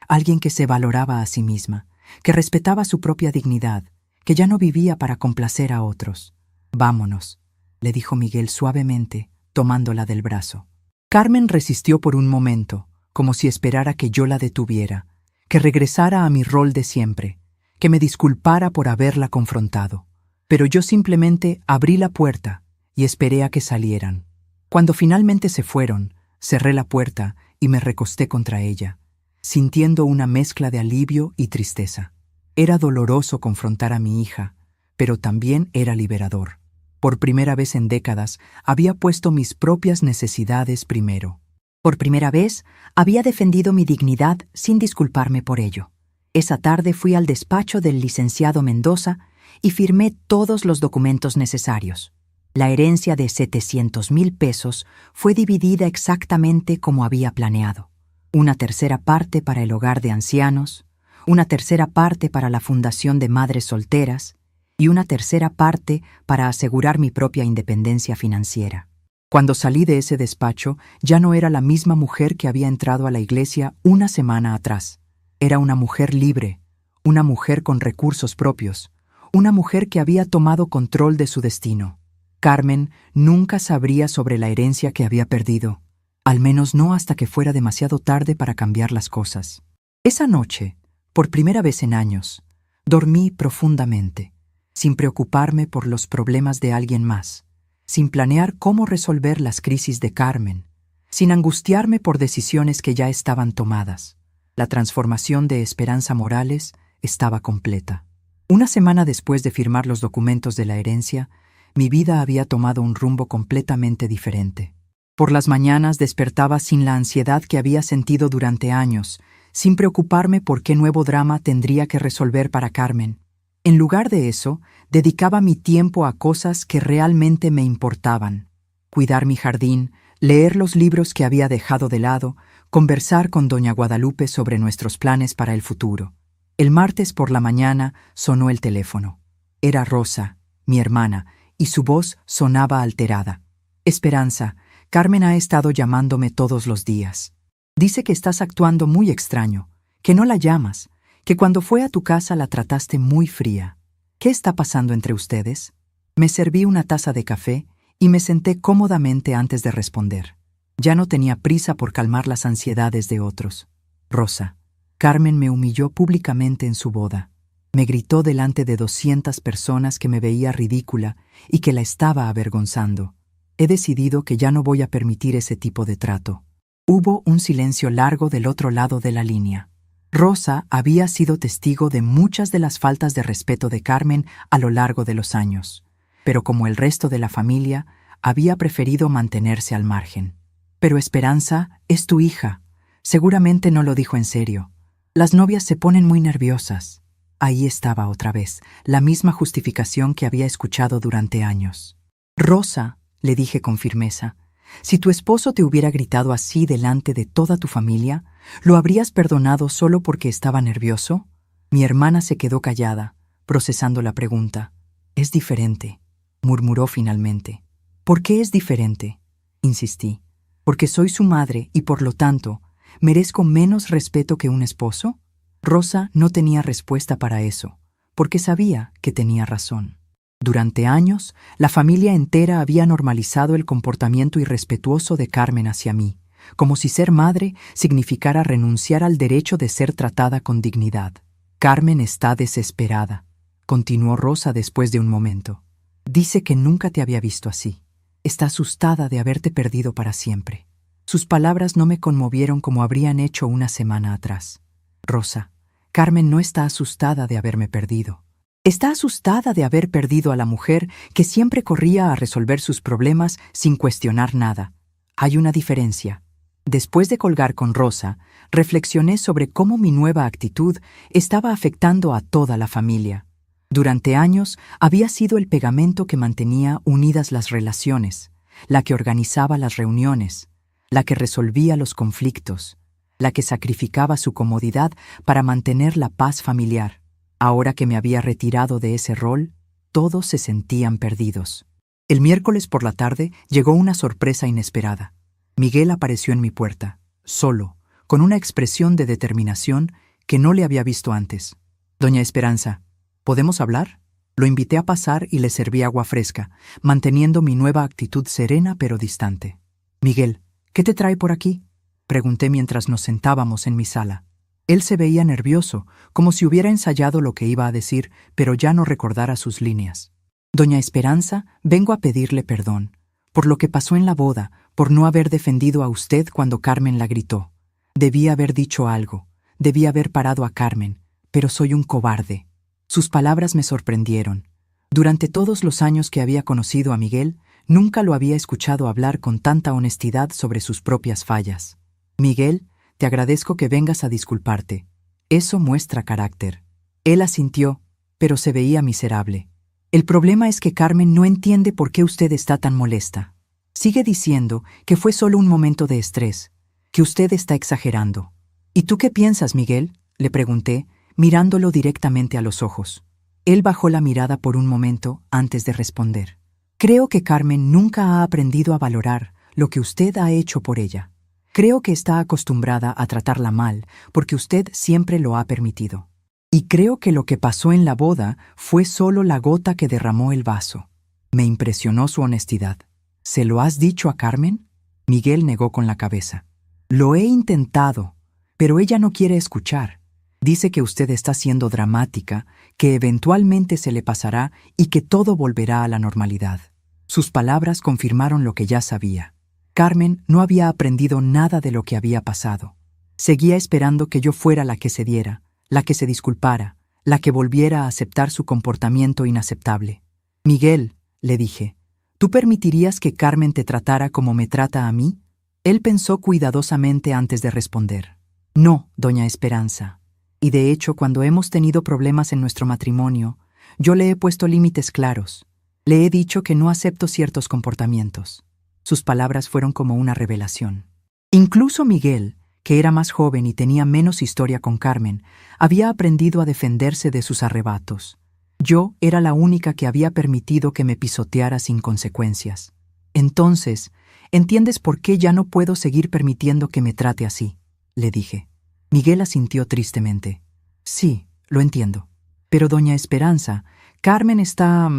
Alguien que se valoraba a sí misma, que respetaba su propia dignidad, que ya no vivía para complacer a otros. «Vámonos», le dijo Miguel suavemente, tomándola del brazo. Carmen resistió por un momento, como si esperara que yo la detuviera, que regresara a mi rol de siempre, que me disculpara por haberla confrontado. Pero yo simplemente abrí la puerta y esperé a que salieran. Cuando finalmente se fueron, cerré la puerta y me recosté contra ella, sintiendo una mezcla de alivio y tristeza. Era doloroso confrontar a mi hija, pero también era liberador. Por primera vez en décadas, había puesto mis propias necesidades primero. Por primera vez, había defendido mi dignidad sin disculparme por ello. Esa tarde fui al despacho del licenciado Mendoza y firmé todos los documentos necesarios. La herencia de 700,000 pesos fue dividida exactamente como había planeado. Una tercera parte para el hogar de ancianos, una tercera parte para la fundación de madres solteras y una tercera parte para asegurar mi propia independencia financiera. Cuando salí de ese despacho, ya no era la misma mujer que había entrado a la iglesia una semana atrás. Era una mujer libre, una mujer con recursos propios, una mujer que había tomado control de su destino. Carmen nunca sabría sobre la herencia que había perdido, al menos no hasta que fuera demasiado tarde para cambiar las cosas. Esa noche, por primera vez en años, dormí profundamente, sin preocuparme por los problemas de alguien más, sin planear cómo resolver las crisis de Carmen, sin angustiarme por decisiones que ya estaban tomadas. La transformación de Esperanza Morales estaba completa. Una semana después de firmar los documentos de la herencia, mi vida había tomado un rumbo completamente diferente. Por las mañanas despertaba sin la ansiedad que había sentido durante años, sin preocuparme por qué nuevo drama tendría que resolver para Carmen. En lugar de eso, dedicaba mi tiempo a cosas que realmente me importaban. Cuidar mi jardín, leer los libros que había dejado de lado, conversar con doña Guadalupe sobre nuestros planes para el futuro. El martes por la mañana sonó el teléfono. Era Rosa, mi hermana, y su voz sonaba alterada. Esperanza, Carmen ha estado llamándome todos los días. Dice que estás actuando muy extraño, que no la llamas, que cuando fue a tu casa la trataste muy fría. ¿Qué está pasando entre ustedes? Me serví una taza de café y me senté cómodamente antes de responder. Ya no tenía prisa por calmar las ansiedades de otros. Rosa, Carmen me humilló públicamente en su boda. Me gritó delante de 200 personas que me veía ridícula y que la estaba avergonzando. He decidido que ya no voy a permitir ese tipo de trato. Hubo un silencio largo del otro lado de la línea. Rosa había sido testigo de muchas de las faltas de respeto de Carmen a lo largo de los años, pero como el resto de la familia, había preferido mantenerse al margen. Pero Esperanza es tu hija. Seguramente no lo dijo en serio. Las novias se ponen muy nerviosas. Ahí estaba otra vez, la misma justificación que había escuchado durante años. Rosa, le dije con firmeza, si tu esposo te hubiera gritado así delante de toda tu familia, ¿lo habrías perdonado solo porque estaba nervioso? Mi hermana se quedó callada, procesando la pregunta. Es diferente, murmuró finalmente. ¿Por qué es diferente? Insistí. ¿Porque soy su madre y por lo tanto, merezco menos respeto que un esposo? Rosa no tenía respuesta para eso, porque sabía que tenía razón. Durante años, la familia entera había normalizado el comportamiento irrespetuoso de Carmen hacia mí, como si ser madre significara renunciar al derecho de ser tratada con dignidad. Carmen está desesperada, continuó Rosa después de un momento. Dice que nunca te había visto así. Está asustada de haberte perdido para siempre. Sus palabras no me conmovieron como habrían hecho una semana atrás. Rosa, Carmen no está asustada de haberme perdido. Está asustada de haber perdido a la mujer que siempre corría a resolver sus problemas sin cuestionar nada. Hay una diferencia. Después de colgar con Rosa, reflexioné sobre cómo mi nueva actitud estaba afectando a toda la familia. Durante años había sido el pegamento que mantenía unidas las relaciones, la que organizaba las reuniones, la que resolvía los conflictos, la que sacrificaba su comodidad para mantener la paz familiar. Ahora que me había retirado de ese rol, todos se sentían perdidos. El miércoles por la tarde llegó una sorpresa inesperada. Miguel apareció en mi puerta, solo, con una expresión de determinación que no le había visto antes. Doña Esperanza, ¿podemos hablar? Lo invité a pasar y le serví agua fresca, manteniendo mi nueva actitud serena pero distante. Miguel, ¿qué te trae por aquí? Pregunté mientras nos sentábamos en mi sala. Él se veía nervioso, como si hubiera ensayado lo que iba a decir, pero ya no recordara sus líneas. Doña Esperanza, vengo a pedirle perdón, por lo que pasó en la boda, por no haber defendido a usted cuando Carmen la gritó. Debí haber dicho algo, debí haber parado a Carmen, pero soy un cobarde. Sus palabras me sorprendieron. Durante todos los años que había conocido a Miguel, nunca lo había escuchado hablar con tanta honestidad sobre sus propias fallas. Miguel, te agradezco que vengas a disculparte. Eso muestra carácter. Él asintió, pero se veía miserable. El problema es que Carmen no entiende por qué usted está tan molesta. Sigue diciendo que fue solo un momento de estrés, que usted está exagerando. ¿Y tú qué piensas, Miguel?, le pregunté, mirándolo directamente a los ojos. Él bajó la mirada por un momento antes de responder. Creo que Carmen nunca ha aprendido a valorar lo que usted ha hecho por ella. Creo que está acostumbrada a tratarla mal porque usted siempre lo ha permitido. Y creo que lo que pasó en la boda fue solo la gota que derramó el vaso. Me impresionó su honestidad. ¿Se lo has dicho a Carmen? Miguel negó con la cabeza. Lo he intentado, pero ella no quiere escuchar. Dice que usted está siendo dramática, que eventualmente se le pasará y que todo volverá a la normalidad. Sus palabras confirmaron lo que ya sabía. Carmen no había aprendido nada de lo que había pasado. Seguía esperando que yo fuera la que cediera, la que se disculpara, la que volviera a aceptar su comportamiento inaceptable. Miguel, le dije, ¿tú permitirías que Carmen te tratara como me trata a mí? Él pensó cuidadosamente antes de responder. No, doña Esperanza. Y de hecho, cuando hemos tenido problemas en nuestro matrimonio, yo le he puesto límites claros. Le he dicho que no acepto ciertos comportamientos. Sus palabras fueron como una revelación. Incluso Miguel, que era más joven y tenía menos historia con Carmen, había aprendido a defenderse de sus arrebatos. Yo era la única que había permitido que me pisoteara sin consecuencias. Entonces, ¿entiendes por qué ya no puedo seguir permitiendo que me trate así?, le dije. Miguel asintió tristemente. Sí, lo entiendo. Pero doña Esperanza, Carmen está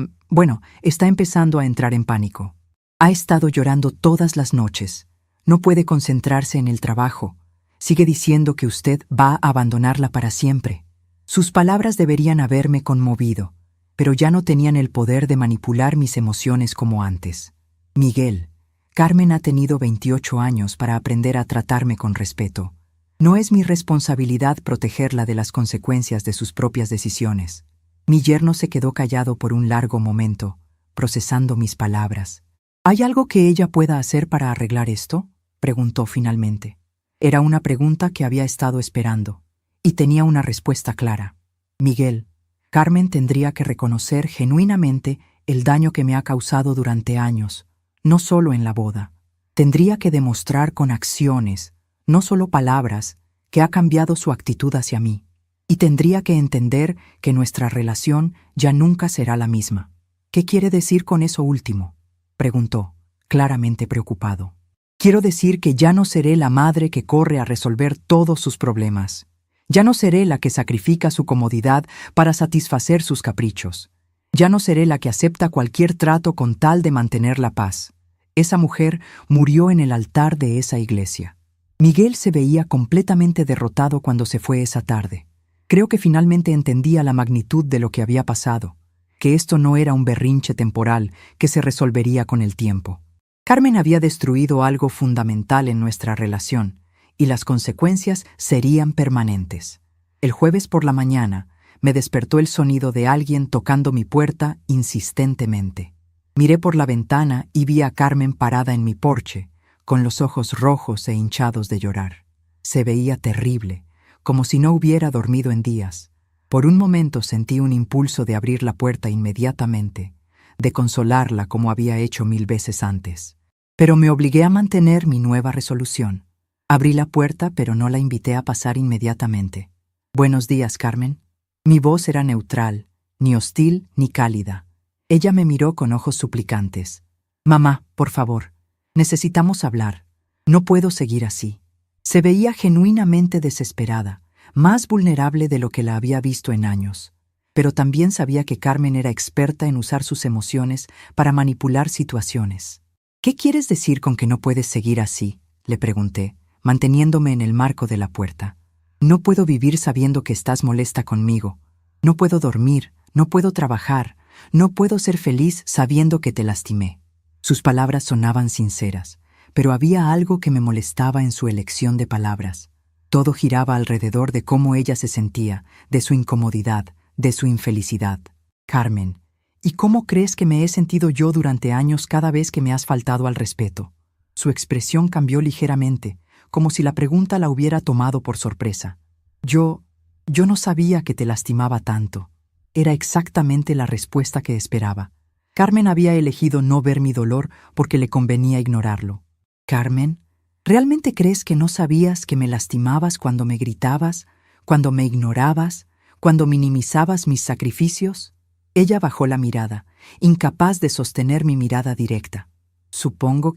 empezando a entrar en pánico. Ha estado llorando todas las noches. No puede concentrarse en el trabajo. Sigue diciendo que usted va a abandonarla para siempre. Sus palabras deberían haberme conmovido, pero ya no tenían el poder de manipular mis emociones como antes. Miguel, Carmen ha tenido 28 años para aprender a tratarme con respeto. No es mi responsabilidad protegerla de las consecuencias de sus propias decisiones. Mi yerno se quedó callado por un largo momento, procesando mis palabras. ¿Hay algo que ella pueda hacer para arreglar esto?, preguntó finalmente. Era una pregunta que había estado esperando, y tenía una respuesta clara. Miguel, Carmen tendría que reconocer genuinamente el daño que me ha causado durante años, no solo en la boda. Tendría que demostrar con acciones, no solo palabras, que ha cambiado su actitud hacia mí. Y tendría que entender que nuestra relación ya nunca será la misma. ¿Qué quiere decir con eso último?, preguntó, claramente preocupado. Quiero decir que ya no seré la madre que corre a resolver todos sus problemas. Ya no seré la que sacrifica su comodidad para satisfacer sus caprichos. Ya no seré la que acepta cualquier trato con tal de mantener la paz. Esa mujer murió en el altar de esa iglesia. Miguel se veía completamente derrotado cuando se fue esa tarde. Creo que finalmente entendía la magnitud de lo que había pasado, que esto no era un berrinche temporal que se resolvería con el tiempo. Carmen había destruido algo fundamental en nuestra relación, y las consecuencias serían permanentes. El jueves por la mañana me despertó el sonido de alguien tocando mi puerta insistentemente. Miré por la ventana y vi a Carmen parada en mi porche, con los ojos rojos e hinchados de llorar. Se veía terrible, como si no hubiera dormido en días. Por un momento sentí un impulso de abrir la puerta inmediatamente, de consolarla como había hecho 1000 veces antes. Pero me obligué a mantener mi nueva resolución. Abrí la puerta, pero no la invité a pasar inmediatamente. «Buenos días, Carmen». Mi voz era neutral, ni hostil ni cálida. Ella me miró con ojos suplicantes. «Mamá, por favor, necesitamos hablar. No puedo seguir así». Se veía genuinamente desesperada, más vulnerable de lo que la había visto en años. Pero también sabía que Carmen era experta en usar sus emociones para manipular situaciones. «¿Qué quieres decir con que no puedes seguir así?», le pregunté, manteniéndome en el marco de la puerta. «No puedo vivir sabiendo que estás molesta conmigo. No puedo dormir, no puedo trabajar, no puedo ser feliz sabiendo que te lastimé». Sus palabras sonaban sinceras, pero había algo que me molestaba en su elección de palabras. Todo giraba alrededor de cómo ella se sentía, de su incomodidad, de su infelicidad. «Carmen, ¿y cómo crees que me he sentido yo durante años cada vez que me has faltado al respeto?». Su expresión cambió ligeramente, como si la pregunta la hubiera tomado por sorpresa. Yo no sabía que te lastimaba tanto». Era exactamente la respuesta que esperaba. Carmen había elegido no ver mi dolor porque le convenía ignorarlo. «Carmen, ¿realmente crees que no sabías que me lastimabas cuando me gritabas, cuando me ignorabas, cuando minimizabas mis sacrificios?» Ella bajó la mirada, incapaz de sostener mi mirada directa. Supongo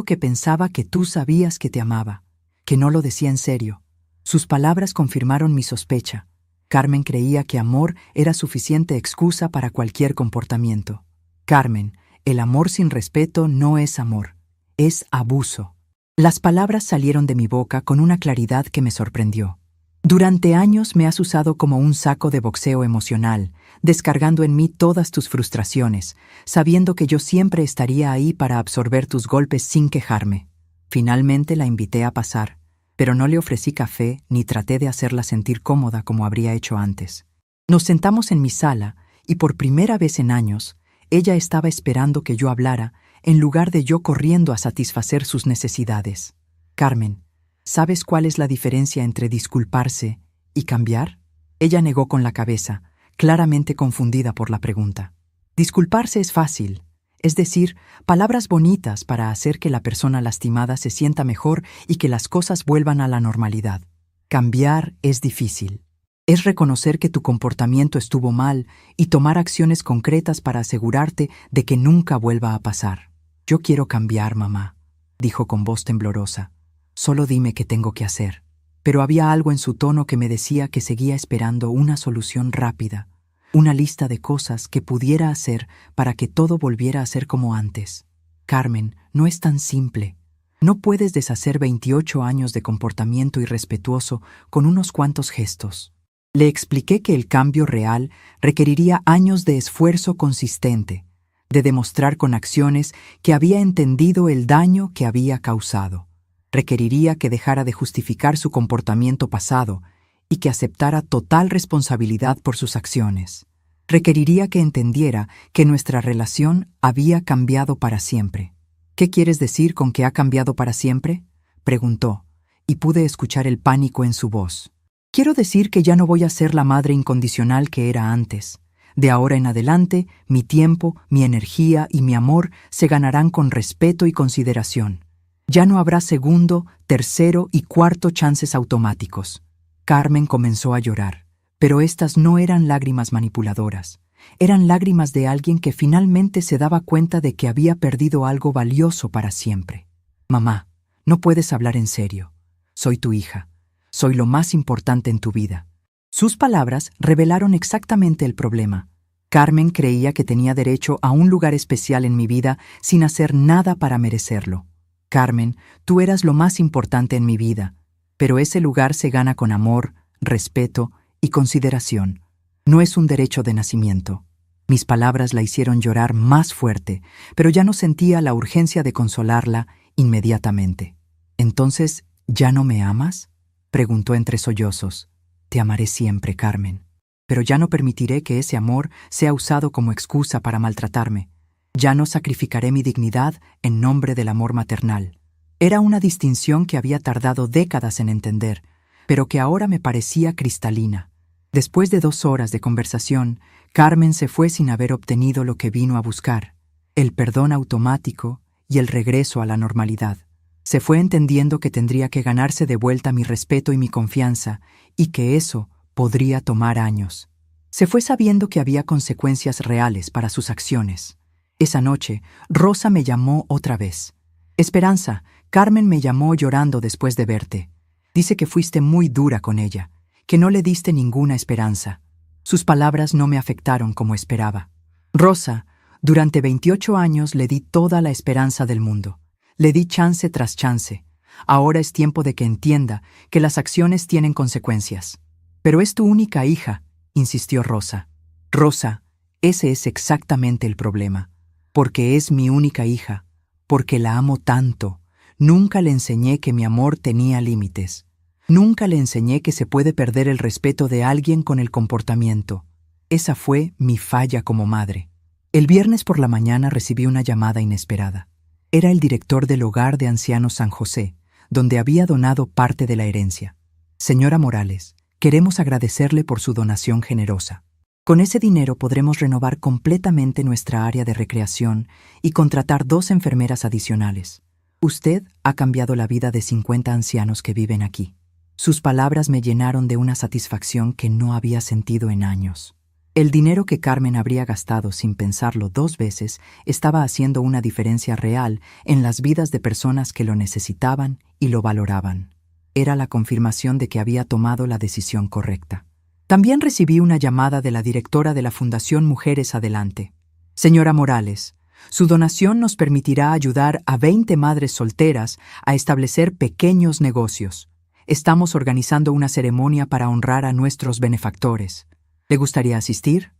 que pensaba que tú sabías que te amaba, que no lo decía en serio». Sus palabras confirmaron mi sospecha. Carmen creía que amor era suficiente excusa para cualquier comportamiento. «Carmen, el amor sin respeto no es amor, es abuso». Las palabras salieron de mi boca con una claridad que me sorprendió. «Durante años me has usado como un saco de boxeo emocional, descargando en mí todas tus frustraciones, sabiendo que yo siempre estaría ahí para absorber tus golpes sin quejarme». Finalmente la invité a pasar, pero no le ofrecí café ni traté de hacerla sentir cómoda como habría hecho antes. Nos sentamos en mi sala y por primera vez en años, ella estaba esperando que yo hablara en lugar de yo corriendo a satisfacer sus necesidades. «Carmen, ¿sabes cuál es la diferencia entre disculparse y cambiar?». Ella negó con la cabeza, claramente confundida por la pregunta. «Disculparse es fácil. es decir, palabras bonitas para hacer que la persona lastimada se sienta mejor y que las cosas vuelvan a la normalidad. Cambiar es difícil. Es reconocer que tu comportamiento estuvo mal y tomar acciones concretas para asegurarte de que nunca vuelva a pasar. Yo quiero cambiar, mamá, dijo con voz temblorosa. Solo dime qué tengo que hacer. Pero había algo en su tono que me decía que seguía esperando una solución rápida, una lista de cosas que pudiera hacer para que todo volviera a ser como antes. Carmen, no es tan simple. No puedes deshacer 28 años de comportamiento irrespetuoso con unos cuantos gestos. Le expliqué que el cambio real requeriría años de esfuerzo consistente, de demostrar con acciones que había entendido el daño que había causado. Requeriría que dejara de justificar su comportamiento pasado y que aceptara total responsabilidad por sus acciones. Requeriría que entendiera que nuestra relación había cambiado para siempre. ¿Qué quieres decir con que ha cambiado para siempre?, preguntó, y pude escuchar el pánico en su voz. Quiero decir que ya no voy a ser la madre incondicional que era antes. De ahora en adelante, mi tiempo, mi energía y mi amor se ganarán con respeto y consideración. Ya no habrá segundo, tercero y cuarto chances automáticos. Carmen comenzó a llorar, pero estas no eran lágrimas manipuladoras. Eran lágrimas de alguien que finalmente se daba cuenta de que había perdido algo valioso para siempre. Mamá, no puedes hablar en serio. Soy tu hija. Soy lo más importante en tu vida. Sus palabras revelaron exactamente el problema. Carmen creía que tenía derecho a un lugar especial en mi vida sin hacer nada para merecerlo. Carmen, tú eras lo más importante en mi vida, pero ese lugar se gana con amor, respeto y consideración. No es un derecho de nacimiento. Mis palabras la hicieron llorar más fuerte, pero ya no sentía la urgencia de consolarla inmediatamente. ¿Entonces, ya no me amas?, preguntó entre sollozos. Te amaré siempre, Carmen, pero ya no permitiré que ese amor sea usado como excusa para maltratarme. Ya no sacrificaré mi dignidad en nombre del amor maternal. Era una distinción que había tardado décadas en entender, pero que ahora me parecía cristalina. Después de 2 horas de conversación, Carmen se fue sin haber obtenido lo que vino a buscar, el perdón automático y el regreso a la normalidad. Se fue entendiendo que tendría que ganarse de vuelta mi respeto y mi confianza, y que eso podría tomar años. Se fue sabiendo que había consecuencias reales para sus acciones. Esa noche, Rosa me llamó otra vez. Esperanza, Carmen me llamó llorando después de verte. Dice que fuiste muy dura con ella, que no le diste ninguna esperanza. Sus palabras no me afectaron como esperaba. Rosa, durante 28 años le di toda la esperanza del mundo. Le di chance tras chance. Ahora es tiempo de que entienda que las acciones tienen consecuencias. Pero es tu única hija, insistió Rosa. Rosa, ese es exactamente el problema. Porque es mi única hija, porque la amo tanto. Nunca le enseñé que mi amor tenía límites. Nunca le enseñé que se puede perder el respeto de alguien con el comportamiento. Esa fue mi falla como madre. El viernes por la mañana recibí una llamada inesperada. Era el director del Hogar de Ancianos San José, donde había donado parte de la herencia. Señora Morales, queremos agradecerle por su donación generosa. Con ese dinero podremos renovar completamente nuestra área de recreación y contratar 2 enfermeras adicionales. Usted ha cambiado la vida de 50 ancianos que viven aquí. Sus palabras me llenaron de una satisfacción que no había sentido en años. El dinero que Carmen habría gastado sin pensarlo 2 veces estaba haciendo una diferencia real en las vidas de personas que lo necesitaban y lo valoraban. Era la confirmación de que había tomado la decisión correcta. También recibí una llamada de la directora de la Fundación Mujeres Adelante. Señora Morales, su donación nos permitirá ayudar a 20 madres solteras a establecer pequeños negocios. Estamos organizando una ceremonia para honrar a nuestros benefactores. ¿Le gustaría asistir?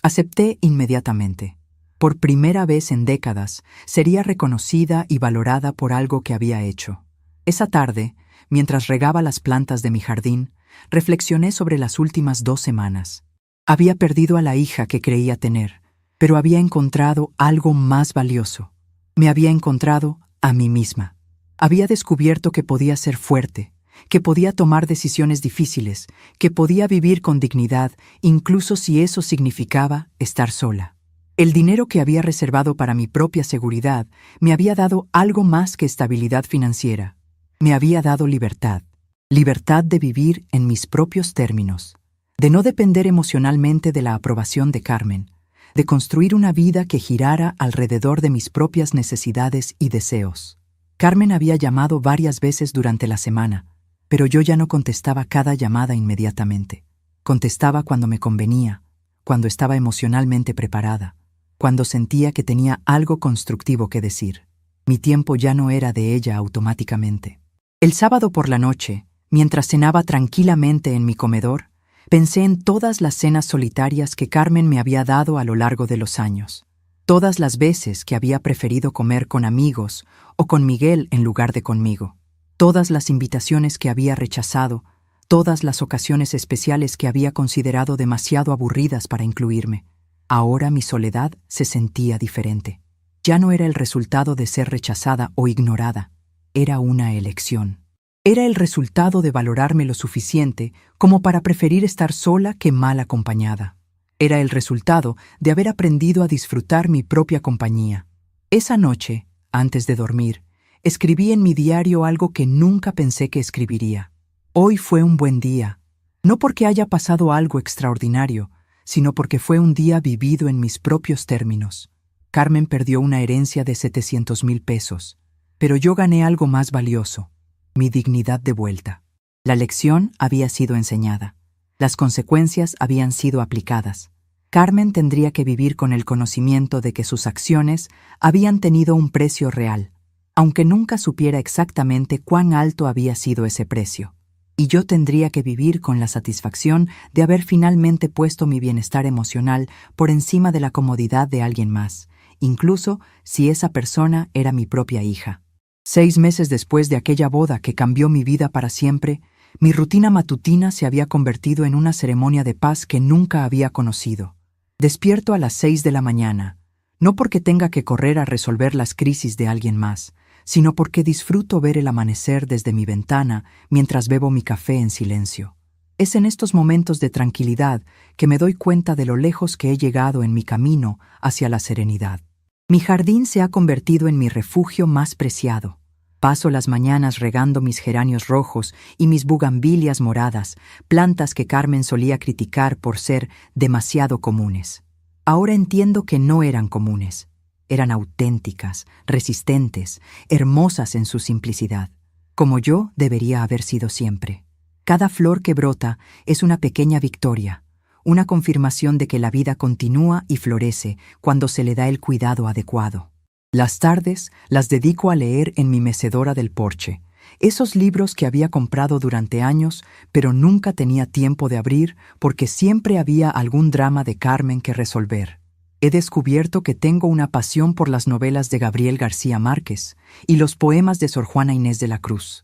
Acepté inmediatamente. Por primera vez en décadas, sería reconocida y valorada por algo que había hecho. Esa tarde, mientras regaba las plantas de mi jardín, reflexioné sobre las últimas 2 semanas. Había perdido a la hija que creía tener, pero había encontrado algo más valioso. Me había encontrado a mí misma. Había descubierto que podía ser fuerte, que podía tomar decisiones difíciles, que podía vivir con dignidad, incluso si eso significaba estar sola. El dinero que había reservado para mi propia seguridad me había dado algo más que estabilidad financiera. Me había dado libertad. Libertad de vivir en mis propios términos, de no depender emocionalmente de la aprobación de Carmen, de construir una vida que girara alrededor de mis propias necesidades y deseos. Carmen había llamado varias veces durante la semana, pero yo ya no contestaba cada llamada inmediatamente. Contestaba cuando me convenía, cuando estaba emocionalmente preparada, cuando sentía que tenía algo constructivo que decir. Mi tiempo ya no era de ella automáticamente. El sábado por la noche, mientras cenaba tranquilamente en mi comedor, pensé en todas las cenas solitarias que Carmen me había dado a lo largo de los años. Todas las veces que había preferido comer con amigos o con Miguel en lugar de conmigo. Todas las invitaciones que había rechazado, todas las ocasiones especiales que había considerado demasiado aburridas para incluirme. Ahora mi soledad se sentía diferente. Ya no era el resultado de ser rechazada o ignorada. Era una elección. Era el resultado de valorarme lo suficiente como para preferir estar sola que mal acompañada. Era el resultado de haber aprendido a disfrutar mi propia compañía. Esa noche, antes de dormir, escribí en mi diario algo que nunca pensé que escribiría. Hoy fue un buen día, no porque haya pasado algo extraordinario, sino porque fue un día vivido en mis propios términos. Carmen perdió una herencia de 700,000 pesos, pero yo gané algo más valioso. Mi dignidad de vuelta. La lección había sido enseñada. Las consecuencias habían sido aplicadas. Carmen tendría que vivir con el conocimiento de que sus acciones habían tenido un precio real, aunque nunca supiera exactamente cuán alto había sido ese precio. Y yo tendría que vivir con la satisfacción de haber finalmente puesto mi bienestar emocional por encima de la comodidad de alguien más, incluso si esa persona era mi propia hija. 6 meses después de aquella boda que cambió mi vida para siempre, mi rutina matutina se había convertido en una ceremonia de paz que nunca había conocido. Despierto a las 6 de la mañana, no porque tenga que correr a resolver las crisis de alguien más, sino porque disfruto ver el amanecer desde mi ventana mientras bebo mi café en silencio. Es en estos momentos de tranquilidad que me doy cuenta de lo lejos que he llegado en mi camino hacia la serenidad. Mi jardín se ha convertido en mi refugio más preciado. Paso las mañanas regando mis geranios rojos y mis bugambilias moradas, plantas que Carmen solía criticar por ser demasiado comunes. Ahora entiendo que no eran comunes. Eran auténticas, resistentes, hermosas en su simplicidad, como yo debería haber sido siempre. Cada flor que brota es una pequeña victoria, una confirmación de que la vida continúa y florece cuando se le da el cuidado adecuado. Las tardes las dedico a leer en mi mecedora del porche, esos libros que había comprado durante años, pero nunca tenía tiempo de abrir porque siempre había algún drama de Carmen que resolver. He descubierto que tengo una pasión por las novelas de Gabriel García Márquez y los poemas de Sor Juana Inés de la Cruz.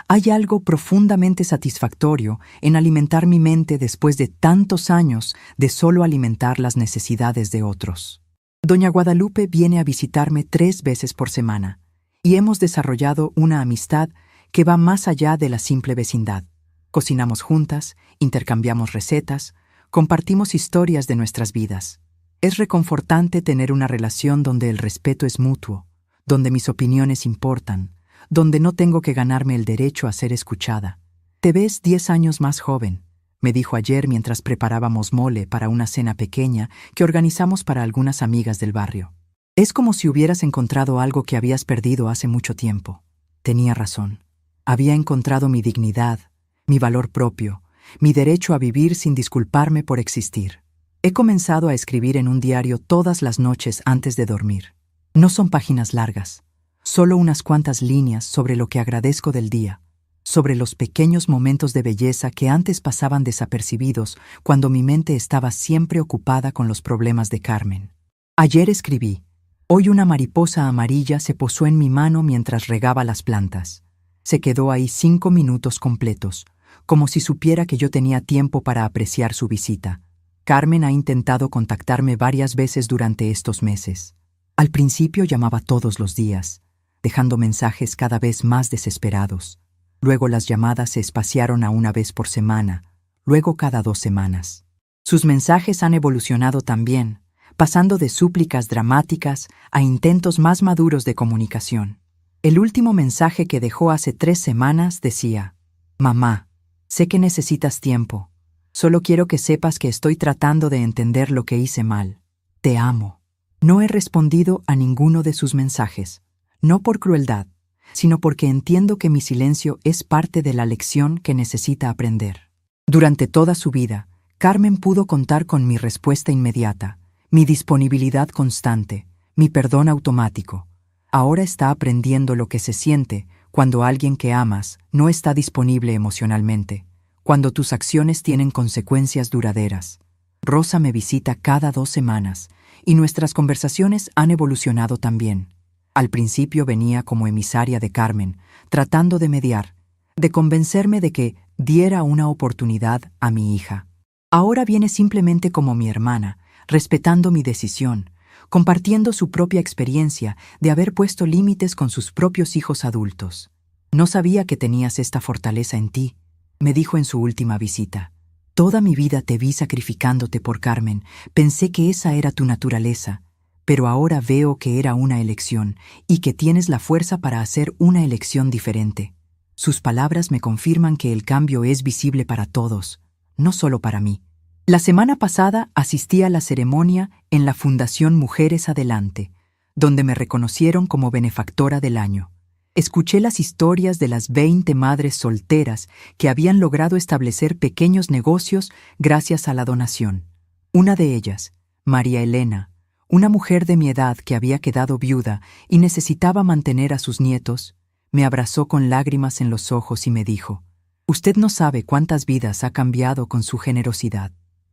Hay algo profundamente satisfactorio en alimentar mi mente después de tantos años de solo alimentar las necesidades de otros. Doña Guadalupe viene a visitarme 3 veces por semana y hemos desarrollado una amistad que va más allá de la simple vecindad. Cocinamos juntas, intercambiamos recetas, compartimos historias de nuestras vidas. Es reconfortante tener una relación donde el respeto es mutuo, donde mis opiniones importan, donde no tengo que ganarme el derecho a ser escuchada. «Te ves 10 años más joven», me dijo ayer mientras preparábamos mole para una cena pequeña que organizamos para algunas amigas del barrio. «Es como si hubieras encontrado algo que habías perdido hace mucho tiempo». Tenía razón. Había encontrado mi dignidad, mi valor propio, mi derecho a vivir sin disculparme por existir. He comenzado a escribir en un diario todas las noches antes de dormir. No son páginas largas, solo unas cuantas líneas sobre lo que agradezco del día, sobre los pequeños momentos de belleza que antes pasaban desapercibidos cuando mi mente estaba siempre ocupada con los problemas de Carmen. Ayer escribí: «Hoy una mariposa amarilla se posó en mi mano mientras regaba las plantas. Se quedó ahí 5 minutos completos, como si supiera que yo tenía tiempo para apreciar su visita. Carmen ha intentado contactarme varias veces durante estos meses. Al principio llamaba todos los días, dejando mensajes cada vez más desesperados. Luego las llamadas se espaciaron a 1 vez por semana, luego cada 2 semanas. Sus mensajes han evolucionado también. pasando de súplicas dramáticas a intentos más maduros de comunicación. El último mensaje que dejó hace 3 semanas decía: «Mamá, sé que necesitas tiempo. Solo quiero que sepas que estoy tratando de entender lo que hice mal. Te amo». No he respondido a ninguno de sus mensajes, no por crueldad, sino porque entiendo que mi silencio es parte de la lección que necesita aprender. Durante toda su vida, Carmen pudo contar con mi respuesta inmediata, mi disponibilidad constante, mi perdón automático. Ahora está aprendiendo lo que se siente cuando alguien que amas no está disponible emocionalmente, cuando tus acciones tienen consecuencias duraderas. Rosa me visita cada 2 semanas y nuestras conversaciones han evolucionado también. Al principio venía como emisaria de Carmen, tratando de mediar, de convencerme de que diera una oportunidad a mi hija. Ahora viene simplemente como mi hermana, respetando mi decisión, compartiendo su propia experiencia de haber puesto límites con sus propios hijos adultos. «No sabía que tenías esta fortaleza en ti», me dijo en su última visita. «Toda mi vida te vi sacrificándote por Carmen, pensé que esa era tu naturaleza, pero ahora veo que era una elección y que tienes la fuerza para hacer una elección diferente». Sus palabras me confirman que el cambio es visible para todos, no solo para mí. La semana pasada asistí a la ceremonia en la Fundación Mujeres Adelante, donde me reconocieron como benefactora del año. Escuché las historias de las 20 madres solteras que habían logrado establecer pequeños negocios gracias a la donación. Una de ellas, María Elena, una mujer de mi edad que había quedado viuda y necesitaba mantener a sus nietos, me abrazó con lágrimas en los ojos y me dijo: «Usted no sabe cuántas vidas ha cambiado con su generosidad».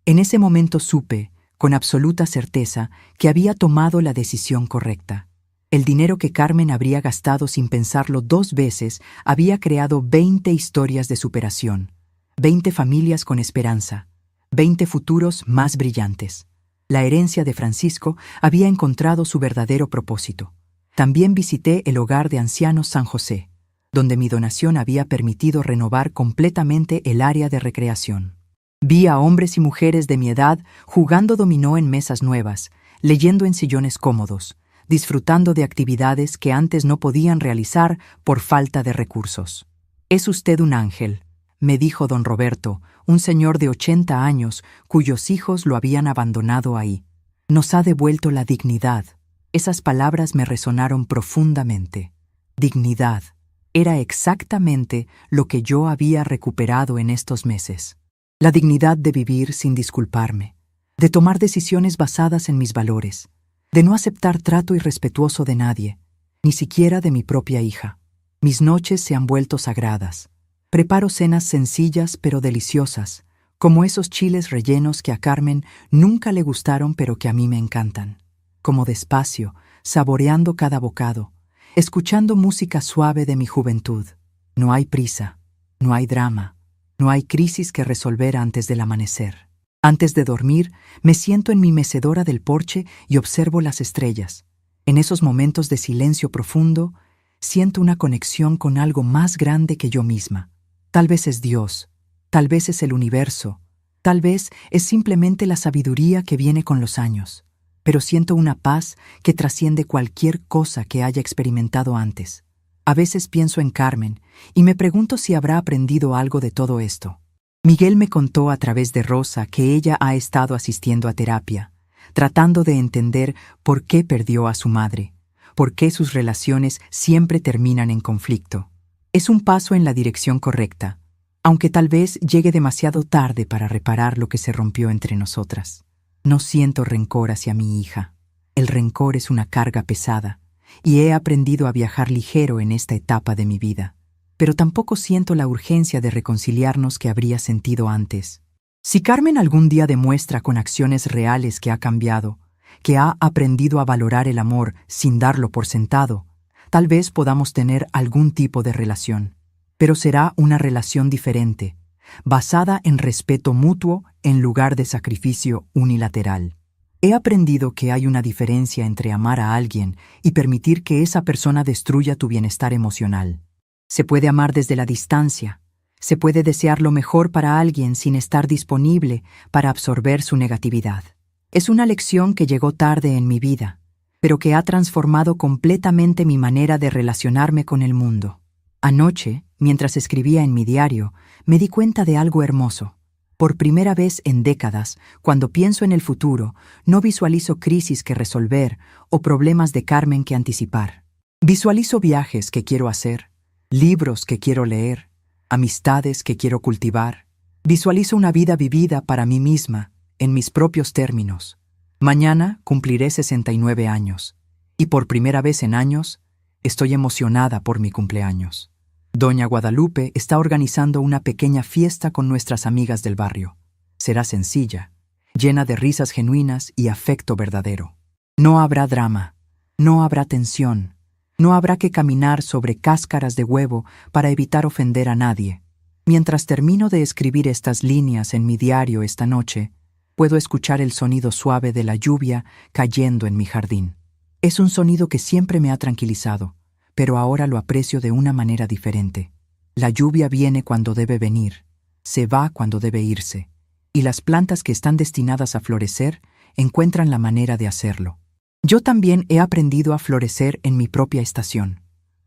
En ese momento supe, con absoluta certeza, que había tomado la decisión correcta. El dinero que Carmen habría gastado sin pensarlo 2 veces había creado 20 historias de superación, 20 familias con esperanza, 20 futuros más brillantes. La herencia de Francisco había encontrado su verdadero propósito. También visité el hogar de ancianos San José, donde mi donación había permitido renovar completamente el área de recreación. Vi a hombres y mujeres de mi edad jugando dominó en mesas nuevas, leyendo en sillones cómodos, disfrutando de actividades que antes no podían realizar por falta de recursos. «Es usted un ángel», me dijo don Roberto, un señor de 80 años cuyos hijos lo habían abandonado ahí. «Nos ha devuelto la dignidad». Esas palabras me resonaron profundamente. Dignidad. Era exactamente lo que yo había recuperado en estos meses. La dignidad de vivir sin disculparme, de tomar decisiones basadas en mis valores, de no aceptar trato irrespetuoso de nadie, ni siquiera de mi propia hija. Mis noches se han vuelto sagradas. Preparo cenas sencillas pero deliciosas, como esos chiles rellenos que a Carmen nunca le gustaron pero que a mí me encantan. Como despacio, saboreando cada bocado, escuchando música suave de mi juventud. No hay prisa, no hay drama. No hay crisis que resolver antes del amanecer. Antes de dormir, me siento en mi mecedora del porche y observo las estrellas. En esos momentos de silencio profundo, siento una conexión con algo más grande que yo misma. Tal vez es Dios, tal vez es el universo, tal vez es simplemente la sabiduría que viene con los años. Pero siento una paz que trasciende cualquier cosa que haya experimentado antes. A veces pienso en Carmen y me pregunto si habrá aprendido algo de todo esto. Miguel me contó a través de Rosa que ella ha estado asistiendo a terapia, tratando de entender por qué perdió a su madre, por qué sus relaciones siempre terminan en conflicto. Es un paso en la dirección correcta, aunque tal vez llegue demasiado tarde para reparar lo que se rompió entre nosotras. No siento rencor hacia mi hija. El rencor es una carga pesada, y he aprendido a viajar ligero en esta etapa de mi vida. Pero tampoco siento la urgencia de reconciliarnos que habría sentido antes. Si Carmen algún día demuestra con acciones reales que ha cambiado, que ha aprendido a valorar el amor sin darlo por sentado, tal vez podamos tener algún tipo de relación. Pero será una relación diferente, basada en respeto mutuo en lugar de sacrificio unilateral. He aprendido que hay una diferencia entre amar a alguien y permitir que esa persona destruya tu bienestar emocional. Se puede amar desde la distancia. Se puede desear lo mejor para alguien sin estar disponible para absorber su negatividad. Es una lección que llegó tarde en mi vida, pero que ha transformado completamente mi manera de relacionarme con el mundo. Anoche, mientras escribía en mi diario, me di cuenta de algo hermoso. Por primera vez en décadas, cuando pienso en el futuro, no visualizo crisis que resolver o problemas de Carmen que anticipar. Visualizo viajes que quiero hacer, libros que quiero leer, amistades que quiero cultivar. Visualizo una vida vivida para mí misma, en mis propios términos. Mañana cumpliré 69 años, y por primera vez en años, estoy emocionada por mi cumpleaños. Doña Guadalupe está organizando una pequeña fiesta con nuestras amigas del barrio. Será sencilla, llena de risas genuinas y afecto verdadero. No habrá drama, no habrá tensión, no habrá que caminar sobre cáscaras de huevo para evitar ofender a nadie. Mientras termino de escribir estas líneas en mi diario esta noche, puedo escuchar el sonido suave de la lluvia cayendo en mi jardín. Es un sonido que siempre me ha tranquilizado, pero ahora lo aprecio de una manera diferente. La lluvia viene cuando debe venir, se va cuando debe irse, y las plantas que están destinadas a florecer encuentran la manera de hacerlo. Yo también he aprendido a florecer en mi propia estación.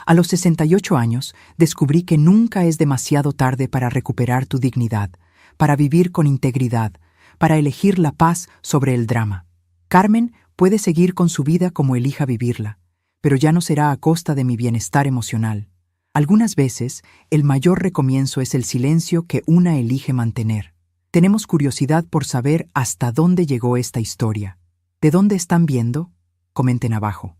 A los 68 años descubrí que nunca es demasiado tarde para recuperar tu dignidad, para vivir con integridad, para elegir la paz sobre el drama. Carmen puede seguir con su vida como elija vivirla, pero ya no será a costa de mi bienestar emocional. Algunas veces, el mayor recomienzo es el silencio que una elige mantener. Tenemos curiosidad por saber hasta dónde llegó esta historia. ¿De dónde están viendo? Comenten abajo.